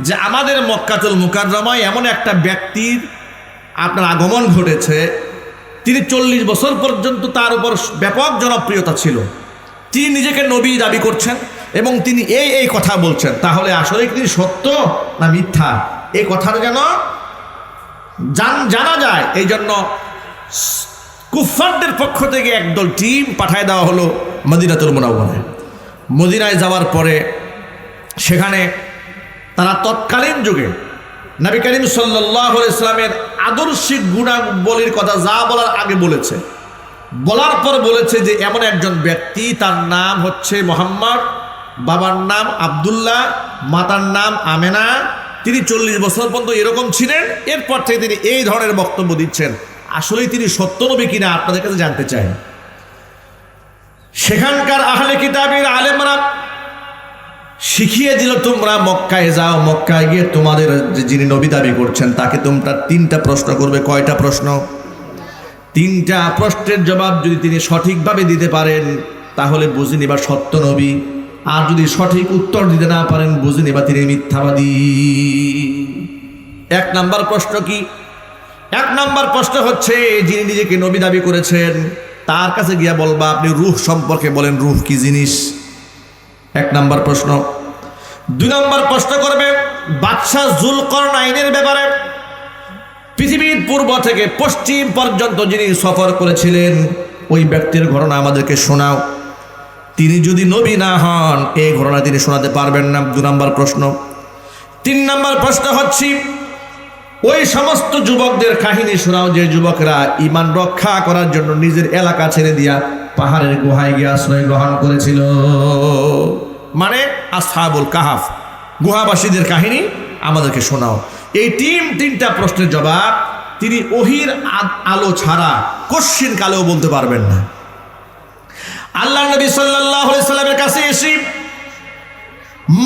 যে আমাদের মক্কাতুল মুকাররমায় এমন একটা ব্যক্তির আপনার আগমন ঘটেছে, তিনি 40 বছর পর্যন্ত তার উপর ব্যাপক জনপ্রিয়তা ছিল, তিনি নিজেকে নবী দাবি করছেন এবং তিনি এই কথা বলছেন, তাহলে আসলে তিনি সত্য না মিথ্যা এই কথাটা যেন জানা যায়। এই জন্য কুফফারদের পক্ষ থেকে একদল টিম পাঠায় দেওয়া হলো মদিনাতুল মুনাওয়ারায়। মদিনায় যাওয়ার পরে সেখানে তারা তৎকালীন যুগে নবী করিম সাল্লাল্লাহু আলাইহি ওয়াসাল্লামের আদর্শিক গুণাবলীর কথা যা বলার আগে বলেছে, বলার পর বলেছে যে এমন একজন ব্যক্তি, তার নাম হচ্ছে মোহাম্মদ, বাবার নাম আব্দুল্লাহ, মাতার নাম আমেনা, তিনি 40 বছর পর্যন্ত এরকম ছিলেন, এরপর থেকে তিনি এই ধরনের বক্তব্য দিচ্ছেন। আসলেই তিনি সত্য নবী কিনা আপনাদের কাছে জানতে চাই। সেখানকার আহলে কিতাবের আলেমরা শিখিয়ে দিল, তোমরা মক্কায় যাও, মক্কায় গিয়ে তোমাদের যিনি নবী দাবি করছেন তাকে তোমরা 3টা প্রশ্ন করবে। কয়টা প্রশ্ন? 3টা প্রশ্নের জবাব যদি তিনি সঠিকভাবে দিতে পারেন তাহলে বুঝে নিবা সত্য নবী, আর যদি সঠিক উত্তর দিতে না পারেন বুঝে নিবা তিনি মিথ্যাবাদী। 1 নাম্বার প্রশ্ন কি? 1 নাম্বার প্রশ্ন হচ্ছে, যিনি নিজেকে নবী দাবি করেছেন তার কাছে গিয়া বলবা আপনি রূহ সম্পর্কে বলেন, রূহ কি জিনিস? 1 নাম্বার প্রশ্ন। 2 নাম্বার প্রশ্ন করবে বাদশাহ যুলকারনাইনের ব্যাপারে, পৃথিবীর পূর্ব থেকে পশ্চিম পর্যন্ত যিনি সফর করেছিলেন ওই ব্যক্তির ঘটনা আমাদেরকে শোনাও। তিনি যদি নবী না হন এই ঘটনা তিনি শোনাতে পারবেন না। 2 নাম্বার প্রশ্ন। 3 নাম্বার প্রশ্ন হচ্ছে ওই সমস্ত যুবকদের কাহিনী শোনাও যে যুবকরা ঈমান রক্ষা করার জন্য নিজের এলাকা ছেড়ে দিয়া পাহাড়ের গুহায় গিয়ে আশ্রয় গ্রহণ করেছিল, মানে আসহাবুল কাহাফ, গুহাবাসীদের কাহিনী আমাদেরকে শোনাও। এই 3টা প্রশ্নের জবাব তিনি ওহির আলো ছাড়া কশ্চিন কালেও বলতে পারবেন না। আল্লাহ নবী সাল্লাল্লাহু আলাইহি সাল্লামের কাছে এসে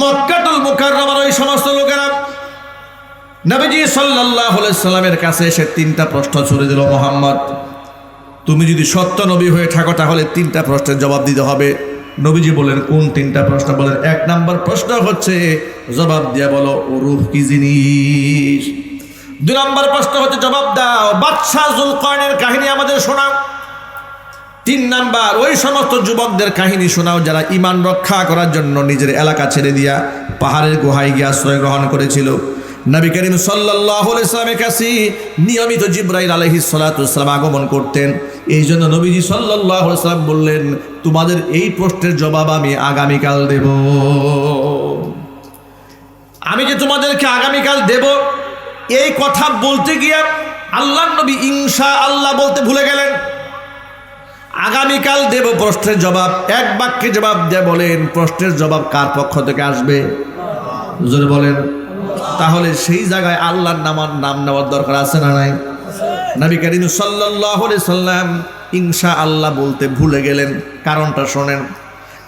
মক্কাতুল মুকাররমার ওই সমস্ত লোকেরা নবীজি সাল্লাল্লাহু আলাইহি সাল্লামের কাছে এসে 3টা প্রশ্ন ছুড়ে দিল, মোহাম্মদ তুমি যদি সত্য নবী হয়ে থাকো তাহলে 3টা প্রশ্নের জবাব দিতে হবে। নবীজি বলেন কোন 3টা প্রশ্ন? বলেন 1 নাম্বার প্রশ্ন হচ্ছে জবাব দিয়া বলো ও রূহ কি জিনিস। 2 নাম্বার প্রশ্ন হচ্ছে জবাব দাও বাদশাহ যুলকারনাইনের কাহিনী আমাদের শোনাও। 3 নাম্বার ওই সমস্ত যুবকদের কাহিনী শোনাও যারা ঈমান রক্ষা করার জন্য নিজের এলাকা ছেড়ে দিয়া পাহাড়ের গুহায় গিয়ে আশ্রয় গ্রহণ করেছিল। নবী করিম সাল্লাল্লাহু আলাইহি ওয়াসাল্লামের কাছে নিয়মিত জিবরাইল আলাইহিস সালাতু ওয়াস সালাম আগমন করতেন। এই জন্য নবীজি সাল্লাল্লাহু আলাইহি ওয়াসাল্লাম বললেন, তোমাদের এই প্রশ্নের জবাব আমি আগামীকাল দেব। আমি যে তোমাদেরকে আগামীকাল দেব, এই কথা বলতে গিয়ে আল্লাহর নবী ইনশাআল্লাহ বলতে ভুলে গেলেন। আগামীকাল দেব প্রশ্নের জবাব, এক বাক্যে জবাব দিয়ে বলেন, প্রশ্নের জবাব কার পক্ষ থেকে আসবে? জোরে বলেন। তাহলে সেই জায়গায় আল্লাহর নাম নেওয়ার দরকার আছে না নাই? নবী করিম সাল্লাল্লাহু আলাইহি সাল্লাম ইনশাআল্লাহ বলতে ভুলে গেলেন। কারণটা শোনেন।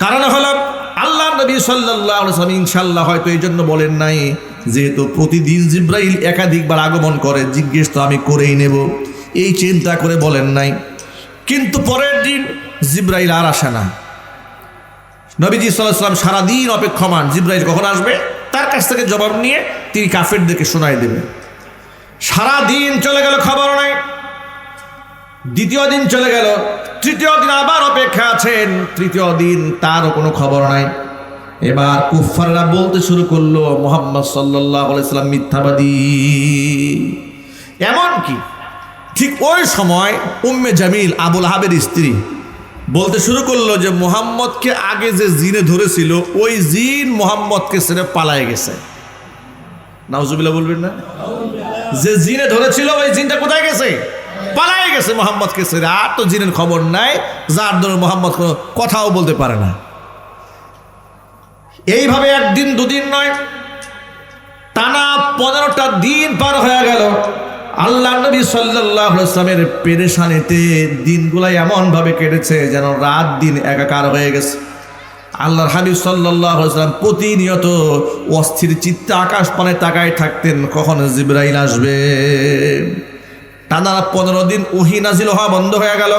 কারণ হলো আল্লাহ নবী সাল্লাল্লাহু আলাইহি সাল্লাম ইনশাআল্লাহ হয়তো এই জন্য বলেন নাই, যেহেতু প্রতিদিন জিবরাইল একাধিকবার আগমন করে, জিজ্ঞেস তো আমি করেই নেব, এই চিন্তা করে বলেন নাই। কিন্তু পরের দিন জিবরাইল আর আসে না। নবীজি সাল্লাল্লাহু আলাইহি সাল্লাম সারাদিন অপেক্ষমান, জিবরাইল কখন আসবে তার কাছ থেকে জবাব নিয়ে তিনি কাফেরদেরকে শোনায় দেবেন। সারাদিন চলে গেল, খবর নাই। দ্বিতীয় দিন চলে গেল, তৃতীয় দিন আবার অপেক্ষা আছেন, তৃতীয় দিন তারও কোনো খবর নাই। এবার কুফাররা বলতে শুরু করলো, মুহাম্মদ সাল্লাল্লাহু আলাইহি সাল্লাম মিথ্যাবাদী। এমনকি ঠিক ওই সময় উম্মে জামিল, আবুল আহাবের স্ত্রী, বলতে শুরু করলো যে মুহাম্মদকে আগে যে জিনে ধরেছিল ওই জিন মুহাম্মদকে ছেড়ে পালায়ে গেছে। নাউজুবিল্লাহ বলবেন না? যে জিনে ধরেছিল ওই জিনটা কোথায় গেছে? পালায়ে গেছে মুহাম্মদকে ছেড়ে। আর তো জিনের খবর নাই, যার ধরে মুহাম্মদ কোনো কথাও বলতে পারে না। এইভাবে একদিন দুদিন নয়, টানা 15টা দিন পার হয়ে গেল। আল্লাহ নবী সাল্লাল্লাহু আলাইহি ওয়াসাল্লামের পেরেশানিতে দিনগুলাই এমনভাবে কেটেছে যেন রাত দিন একাকার হয়ে গেছে। আল্লাহর হাবিব সাল্লাল্লাহু আলাইহি ওয়াসাল্লাম প্রতিনিয়ত অস্থির চিত্তে আকাশ পানে তাকায় থাকতেন, কখন জিবরাইল আসবে। টানা 15 দিন ওহী নাজিল হওয়া বন্ধ হয়ে গেল।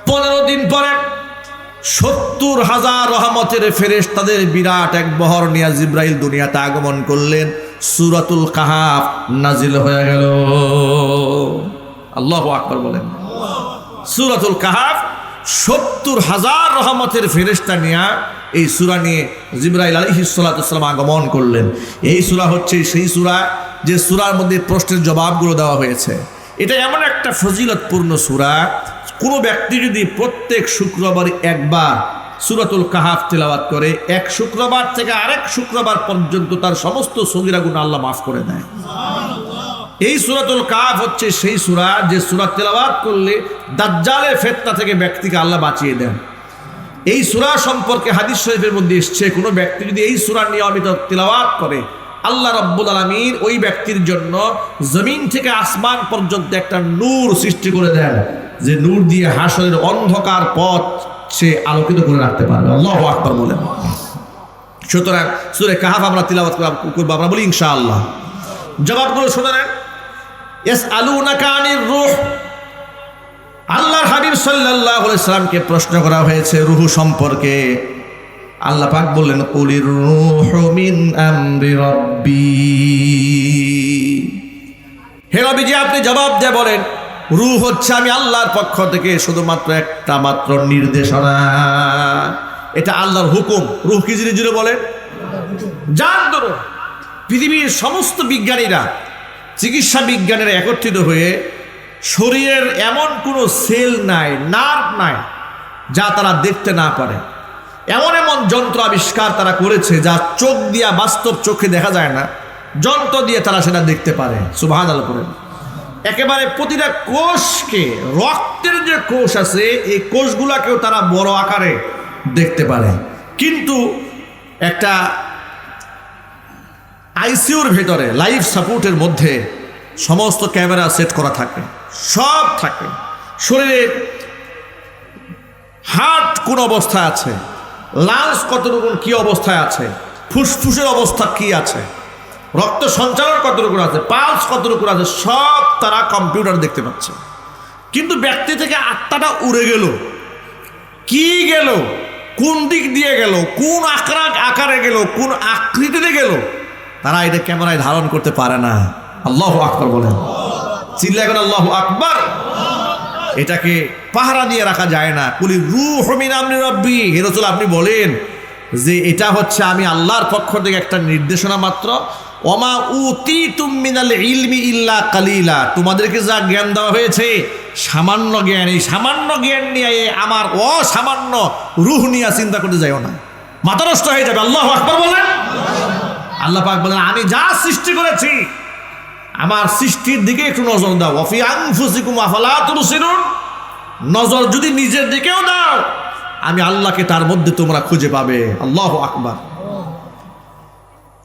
15 দিন পরে 70,000 রহমতের ফেরেশতাদের বিরাট এক বহর নিয়ে জিবরাইল দুনিয়াতে আগমন করলেন। সূরাতুল কাহাফ নাজিল হয়ে গেল। আল্লাহু আকবার বলেন। সূরাতুল কাহাফ 70,000 রহমতের ফেরেশতা নিয়ে এই সূরা নিয়ে জিবরাইল আলাইহিস সালাতু ওয়াস সালাম আগমন করলেন। এই সূরা হচ্ছে সেই সূরা যে সূরার মধ্যে প্রশ্নের জবাবগুলো দেওয়া হয়েছে। এটা এমন একটা ফজিলতপূর্ণ সূরা, কোনো ব্যক্তি যদি প্রত্যেক শুক্রবারে একবার সূরাতুল কাহাফ তেলাওয়াত করে, এক শুক্রবার থেকে আরেক শুক্রবার পর্যন্ত তার সমস্ত সগীরা গুনাহ আল্লাহ মাফ করে দেয়। এই সূরাতুল কাহাফ হচ্ছে সেই সূরা যে সূরা তেলাওয়াত করলে দাজ্জালের ফিতনা থেকে ব্যক্তিকে আল্লাহ বাঁচিয়ে দেন। এই সূরা সম্পর্কে হাদিস শরীফের মধ্যে এসেছে, কোনো ব্যক্তি যদি এই সূরা নিয়মিত তেলাওয়াত করে, আল্লাহ রাব্বুল আলামিন ওই ব্যক্তির জন্য জমিন থেকে আসমান পর্যন্ত একটা নূর সৃষ্টি করে দেন, যে নূর দিয়ে হাসরের অন্ধকার পথ সে আলোকিত করে রাখতে পারবে। আল্লাহু আকবার বলেন। সুতরাং সূরা কাহাফ আমরা তিলাওয়াত করব, আমরা বলি ইনশাআল্লাহ। জবাবগুলো শুনে নেন। ইয়াসআলুনাকা আনির রূহ, আল্লাহর হাবিব সাল্লাল্লাহু আলাইহি সাল্লামকে প্রশ্ন করা হয়েছে রূহ সম্পর্কে। আল্লাহ পাক বললেন, কুলির রূহু মিন আমরি রাব্বি। হে নবীজি, আপনি জবাব দিয়ে বলেন, রূহ হচ্ছে আমি আল্লাহর পক্ষ থেকে শুধুমাত্র একটা মাত্র নির্দেশনা, এটা আল্লাহর হুকুম। রূহ কি জিনিস জুড়ে বলেন? যার ধরো পৃথিবীর সমস্ত বিজ্ঞানীরা, চিকিৎসা বিজ্ঞানীরা একত্রিত হয়ে শরীরের এমন কোনো সেল নাই, নার্ভ নাই যা তারা দেখতে না পারে। এমন এমন যন্ত্র আবিষ্কার তারা করেছে যা চোখ দিয়া, বাস্তব চোখে দেখা যায় না, যন্ত্র দিয়ে তারা সেটা দেখতে পারে। সুবহানাল্লাহ করেন। একেবারে প্রতিটা কোষকে, রক্তের যে কোষ আছে এই কোষগুলাকেও তারা বড় আকারে দেখতে পারে। কিন্তু একটা আইসিইউর ভেতরে লাইফ সাপোর্টের মধ্যে সমস্ত ক্যামেরা সেট করা থাকে, সব থাকে। শরীরে হার্ট কোন অবস্থায় আছে, লাংস কতটুকু কি অবস্থায় আছে, ফুসফুসের অবস্থা কি আছে, রক্ত সঞ্চালন কতটুকু আছে, পালস কতটুকু আছে, সব তারা কম্পিউটার দেখতে পাচ্ছে। কিন্তু ব্যক্তি থেকে আত্মাটা উড়ে গেল, কি গেল, কোন দিক দিয়ে গেল, কোন আকারে গেল, কোন আকৃতিতে গেল, তারা এটা ক্যামেরায় ধারণ করতে পারে না। আল্লাহু আকবার বলেন। চিল্লা এখন আল্লাহু আকবার। এটাকে পাহারা দিয়ে রাখা যায় না। কুলির রূহু মিন আমরি রাব্বি। হে রাসূল, আপনি বলেন যে এটা হচ্ছে আমি আল্লাহর পক্ষ থেকে একটা নির্দেশনা মাত্র, ওমা উতিতুম মিনাল ইলমি ইল্লা কালিলা, তোমাদেরকে যা জ্ঞান দেওয়া হয়েছে সামান্য জ্ঞান, এই সামান্য জ্ঞান নিয়ে আমার অসামান্য রূহ নিয়ে চিন্তা করতে যাইও না, মাথা নষ্ট হয়ে যাবে। আল্লাহু আকবার বলেন। আল্লাহ পাক বলেন আমি যা সৃষ্টি করেছি আমার সৃষ্টির দিকে একটু নজর দাও। ওয়া ফি আনফুসিকুম আফালা তুবসিরুন, নজর যদি নিজের দিকেও দাও আমি আল্লাহকে তার মধ্যে তোমরা খুঁজে পাবে। আল্লাহু আকবার।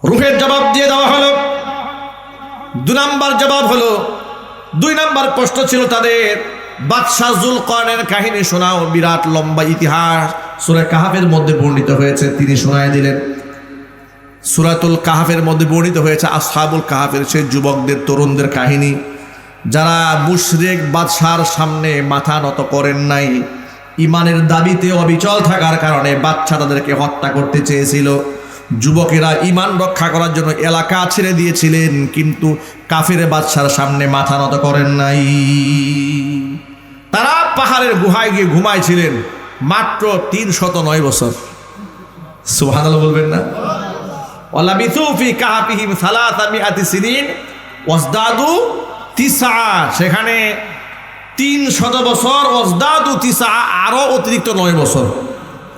রূহের জবাব দিয়ে দেওয়া হলো। 2 নাম্বার জবাব হলো, 2 নাম্বার প্রশ্ন ছিল তাদের, বাদশাহ যুলকারনাইনের কাহিনী শোনাও, বিরাট লম্বা ইতিহাস সূরা কাহাফের মধ্যে বর্ণিত হয়েছে, তিনি শোনায় দিলেন। সূরাতুল কাহাফের মধ্যে বর্ণিত হয়েছে আসহাবুল কাহাফের সেই যুবকদের, তরুণদের কাহিনী, যারা মুশরিক বাদশার সামনে মাথা নত করেন নাই, ইমানের দাবিতে অবিচল থাকার কারণে বাদশা তাদেরকে হত্যা করতে চেয়েছিল। যুবকেরা ইমান রক্ষা করার জন্য এলাকা ছেড়ে দিয়েছিলেন, কিন্তু কাফের বাদশার সামনে মাথা নত করেন নাই। তারা পাহাড়ের গুহায় গিয়ে ঘুমাইছিলেন মাত্র 309 বছর। সুবহানাল্লাহ বলবেন না? ওয়ালাবিথু ফি কাহফিহিম 300 সিনিন ওয়াজদাদু 9, সেখানে 300 বছর, ওয়াজদাদু 9 আরো অতিরিক্ত 9 বছর,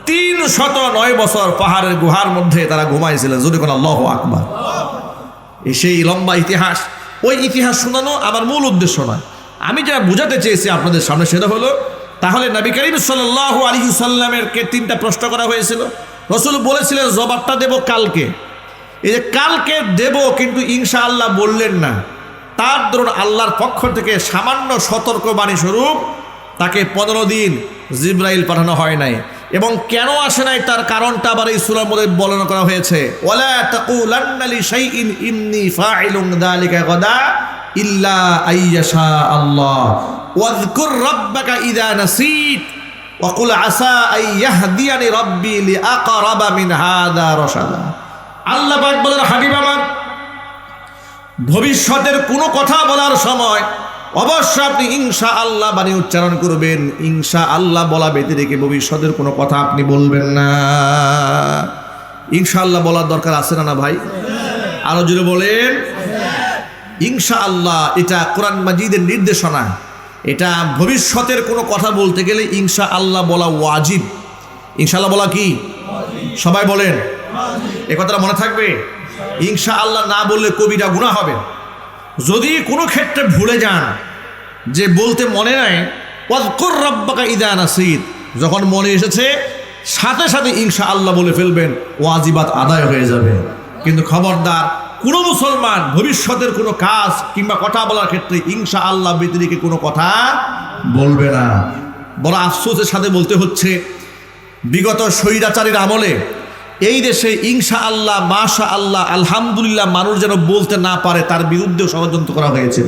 309 বছর পাহাড়ের গুহার মধ্যে তারা ঘুমাইছিলেন। যদি কোন আল্লাহু আকবার। সেই লম্বা ইতিহাস, ওই ইতিহাস শোনানো আমার মূল উদ্দেশ্য নয়। আমি যা বুঝাতে চেয়েছি আপনাদের সামনে সেটা হলো, তাহলে নবী করিম সাল্লাল্লাহু আলাইহি সাল্লামেরকে 3টা প্রশ্ন করা হয়েছিল। রাসূল বলেছিলেন জবাবটা দেব কালকে। এই যে কালকে দেব কিন্তু ইনশাআল্লাহ বললেন না, তার দরুন আল্লাহর পক্ষ থেকে সামান্য সতর্কবাণী স্বরূপ তাকে 15 দিন জিবরাইল পাঠানো হয় নাই। এবং কেন আসে নাই তার কারণটা আবার এই সূরার মধ্যে বর্ণনা করা হয়েছে। ওয়ালা তাকুলান্না লিশাইইন ইন্নী ফাইলুন যালিকা গাদা ইল্লা আইয়াশা আল্লাহ ওয়াযকুর রাব্বাকা ইযা নাসিত ওয়া কুল আসা আইয়াহদিয়ানি রাব্বি লিআকরাবা মিন হাযা রাশাদা। আল্লাহ পাক বলেন, হাবিব আমার, ভবিষ্যতের কোনো কথা বলার সময় অবশ্যই আপনি ইনশাআল্লাহ বাণী উচ্চারণ করবেন। ইনশাআল্লাহ বলা ব্যতীত রেখে ভবিষ্যতের কোনো কথা আপনি বলবেন না। ইনশাআল্লাহ বলার দরকার আছে না ভাই? আরো জোরে বলেন ইনশাআল্লাহ। এটা কোরআন মাজিদের নির্দেশনা। এটা ভবিষ্যতের কোনো কথা বলতে গেলে ইনশাআল্লাহ বলা ওয়াজিব। ইনশাআল্লাহ বলা কি? সবাই বলেন এ কথাটা মনে থাকবে। ইনশাআল্লাহ না বললে কবিরা গুনাহ হবে। যদি কোনো ক্ষেত্রে ভুলে যান যে বলতে মনে নাই, ওয়াযকুর রাব্বাকা ইযা নাসিত, যখন মনে এসেছে সাথে সাথে ইনশাআল্লাহ বলে ফেলবেন, ওয়াজিবাত আদায় হয়ে যাবে। কিন্তু খবরদার কোনো মুসলমান ভবিষ্যতের কোনো কাজ কিংবা কথা বলার ক্ষেত্রে ইনশাআল্লাহ ব্যতিরেকে কোনো কথা বলবে না। বড় আফসোসের সাথে বলতে হচ্ছে, বিগত স্বৈরাচারীর আমলে এই দেশে ইনশাআল্লাহ, মাশাআল্লাহ, আলহামদুলিল্লাহ মানুষ যেন বলতে না পারে তার বিরুদ্ধেও ষড়যন্ত্র করা হয়েছিল।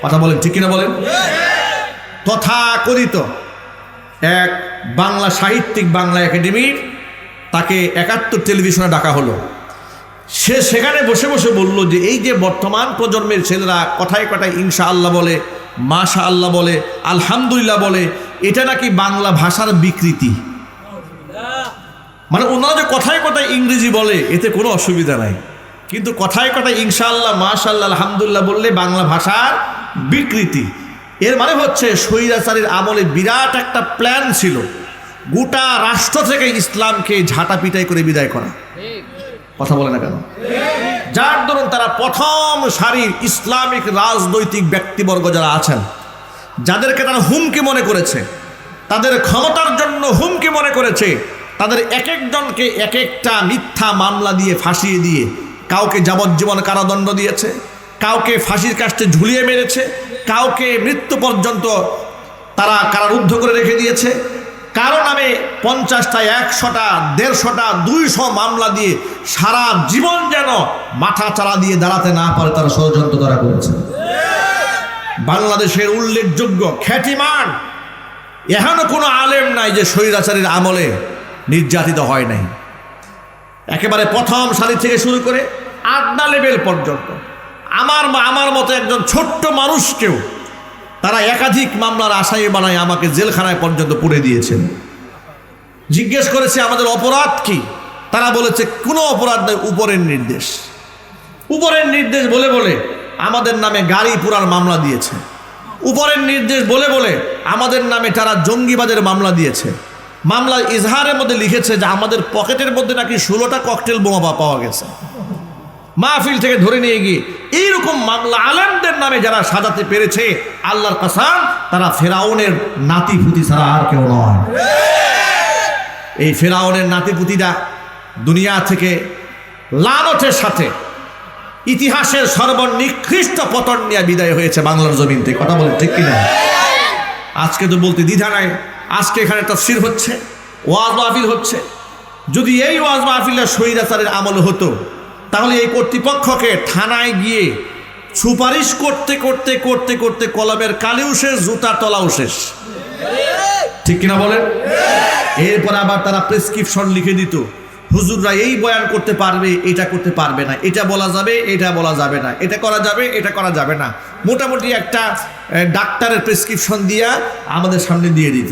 কথা বলেন ঠিক কিনা বলেন? তথাকথিত এক বাংলা সাহিত্যিক বাংলা একাডেমির, তাকে 71 টেলিভিশনে ডাকা হলো। সে সেখানে বসে বসে বলল যে এই যে বর্তমান প্রজন্মের ছেলেরা কথায় কথায় ইনশাআল্লাহ বলে, মাশাআল্লাহ বলে, আলহামদুলিল্লাহ বলে, এটা নাকি বাংলা ভাষার বিকৃতি। মানে ওনারা যে কথায় কথায় ইংরেজি বলে এতে কোনো অসুবিধা নাই, কিন্তু কথায় কথায় ইনশাআল্লাহ, মাশাআল্লাহ, আলহামদুলিল্লাহ বললে বাংলা ভাষার বিকৃতি। এর মানে হচ্ছে স্বৈরাচারীর আমলে বিরাট একটা প্ল্যান ছিল গোটা রাষ্ট্র থেকে ইসলামকে ঝাঁটা পিটাই করে বিদায় করা। কথা বলে না কেন? যার দরুন তারা প্রথম সারির ইসলামিক রাজনৈতিক ব্যক্তিবর্গ যারা আছেন, যাদেরকে তারা হুমকি মনে করেছে, তাদের ক্ষমতার জন্য হুমকি মনে করেছে, তাদের এক একজনকে এক একটা মিথ্যা মামলা দিয়ে ফাঁসিয়ে দিয়ে কাউকে যাবজ্জীবন কারাদণ্ড দিয়েছে, কাউকে ফাঁসির কাস্টে ঝুলিয়ে মেরেছে, কাউকে মৃত্যু পর্যন্ত তারা কারারুদ্ধ করে রেখে দিয়েছে। কারো নামে 50টা, 100টা, 150টা, 200 মামলা দিয়ে সারা জীবন যেন মাথা চারা দিয়ে দাঁড়াতে না পারে তারা ষড়যন্ত্র তারা করেছে। বাংলাদেশের উল্লেখযোগ্য খ্যাতিমান এখনো কোনো আলেম নাই যে স্বৈরাচারীর আমলে নির্যাতিত হয় নাই। একেবারে প্রথম সারি থেকে শুরু করে আড্ডা লেভেল পর্যন্ত আমার মতো একজন ছোট্ট মানুষকেও তারা একাধিক মামলার আসামি বানায় আমাকে জেলখানায় পর্যন্ত পুরে দিয়েছেন। জিজ্ঞেস করেছে আমাদের অপরাধ কি, তারা বলেছে কোনো অপরাধ নয়, উপরের নির্দেশ। উপরের নির্দেশ বলে বলে আমাদের নামে গাড়ি পোড়ার মামলা দিয়েছে, উপরের নির্দেশ বলে বলে আমাদের নামে তারা জঙ্গিবাদের মামলা দিয়েছে। মামলা ইজহারের মধ্যে লিখেছে যে আমাদের পকেটের মধ্যে নাকি 16টা ককটেল বোমা পাওয়া গেছে, মাহফিল থেকে ধরে নিয়ে গিয়ে। এইরকম মামলা আলেমদের নামে যারা সাজাতে পেরেছে, আল্লাহর কসম তারা ফেরাউনের নাতিপুতি ছাড়া আর কেউ নয়। এই ফেরাউনের নাতিপুতিরা দুনিয়া থেকে লানতের সাথে ইতিহাসের সর্বনিকৃষ্ট পতন নিয়ে বিদায় হয়েছে বাংলার জমিন থেকে। কথা বলে ঠিক কিনা? আজকে তো বলতে দ্বিধা নাই, আজকে এখানে তাফসীর হচ্ছে, ওয়াজ মাহফিল হচ্ছে। যদি এই ওয়াজ মাহফিলটা স্বৈরাচারের আমল হতো, তাহলে এই কর্তৃপক্ষকে থানায় গিয়ে সুপারিশ করতে করতে করতে করতে কলমের কালিও শেষ, জুতার তলাও শেষ। ঠিক কিনা বলেন? এরপর আবার তারা প্রেসক্রিপশন লিখে দিত, হুজুররা এই বয়ান করতে পারবে, এটা করতে পারবে না, এটা বলা যাবে, এটা বলা যাবে না, এটা করা যাবে, এটা করা যাবে না। মোটামুটি একটা ডাক্তারের প্রেসক্রিপশন দিয়া আমাদের সামনে দিয়ে দিত।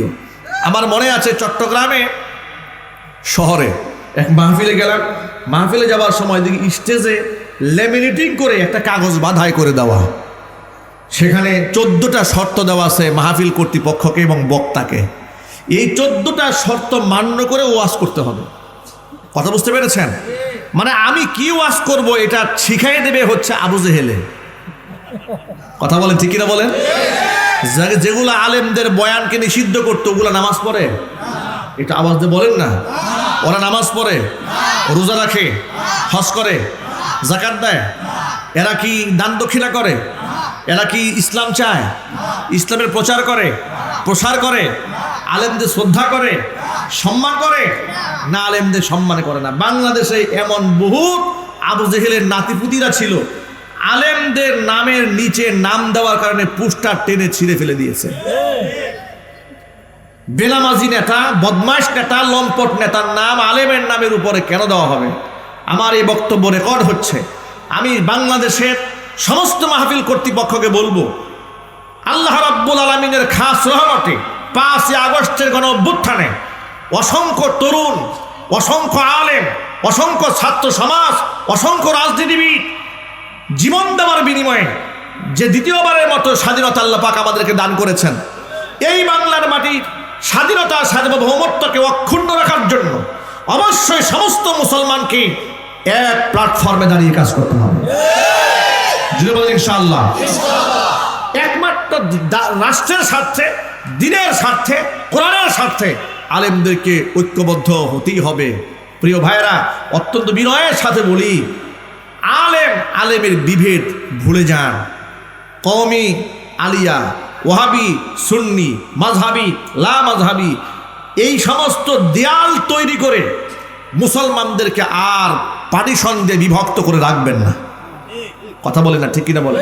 আমার মনে আছে চট্টগ্রামে শহরে এক মাহফিলে গেলাম। মাহফিলে যাওয়ার সময় দেখি স্টেজে লেমিনেটিং করে একটা কাগজ বাঁধাই করে দেওয়া, সেখানে 14টা শর্ত দেওয়া আছে মাহফিল কর্তৃপক্ষকে এবং বক্তাকে। এই 14টা শর্ত মান্য করে ওয়াজ করতে হবে। কথা বুঝতে পেরেছেন? মানে আমি কি ওয়াজ করব এটা শিখাই দেবে হচ্ছে আবু জেহেলে। কথা বলেন ঠিক কিনা বলেন? যেগুলো আলেমদের বয়ানকে নিষিদ্ধ করতো ওগুলো নামাজ পড়ে? এটা আওয়াজ দিয়ে বলেন না। ওরা নামাজ পড়ে, রোজা রাখে, হজ করে, যাকাত দেয়। এরা কি দান দক্ষিণা করে? এরা কি ইসলাম চায়? ইসলামের প্রচার করে, প্রসার করে, আলেমদের শ্রদ্ধা করে, সম্মান করে? না, আলেমদের সম্মান করে না। বাংলাদেশে এমন বহুত আবু জেহেলের নাতিপুতিরা ছিল, আলেমদের নামের নিচে নাম দেওয়ার কারণে পোস্টার টেনে ছিঁড়ে ফেলে দিয়েছে। বেনামাজি নেতা, বদমাশ নেতা, লম্পট নেতার নাম আলেমের নামের উপরে কেন দেওয়া হবে? আমার এই বক্তব্য রেকর্ড হচ্ছে। আমি বাংলাদেশের সমস্ত মাহফিল কর্তৃপক্ষকে বলবো, আল্লাহ রাব্বুল আলামিনের খাস রহমতে 5ই আগস্টের গণ অভ্যুত্থানে অসংখ্য তরুণ, অসংখ্য আলেম, অসংখ্য ছাত্র সমাজ, অসংখ্য রাজনীতিবিদ জীবন দেওয়ার বিনিময়ে যে দ্বিতীয়বারের মতো স্বাধীনতা আল্লাহ পাক আমাদেরকে দান করেছেন, এই বাংলার মাটির স্বাধীনতা, সার্বভৌমত্বকে অক্ষুণ্ণ রাখার জন্য অবশ্যই সমস্ত মুসলমানকে এক প্ল্যাটফর্মে দাঁড়িয়ে কাজ করতে হবে। ইনশাআল্লাহ একমাত্র রাষ্ট্রের স্বার্থে, দ্বীনের স্বার্থে, কোরআনের স্বার্থে আলেমদেরকে ঐক্যবদ্ধ হতেই হবে। প্রিয় ভাইরা, অত্যন্ত বিনয়ের সাথে বলি, আলেমের বিভেদ ভুলে যান। কওমি, আলিয়া, ওয়াহাবি, সুন্নি, মাযহাবি, লা মাযহাবি, এই সমস্ত দেয়াল তৈরি করে মুসলমানদেরকে আর পার্টিশন দিয়ে বিভক্ত করে রাখবেন না। কথা বলে না ঠিক কিনা বলে?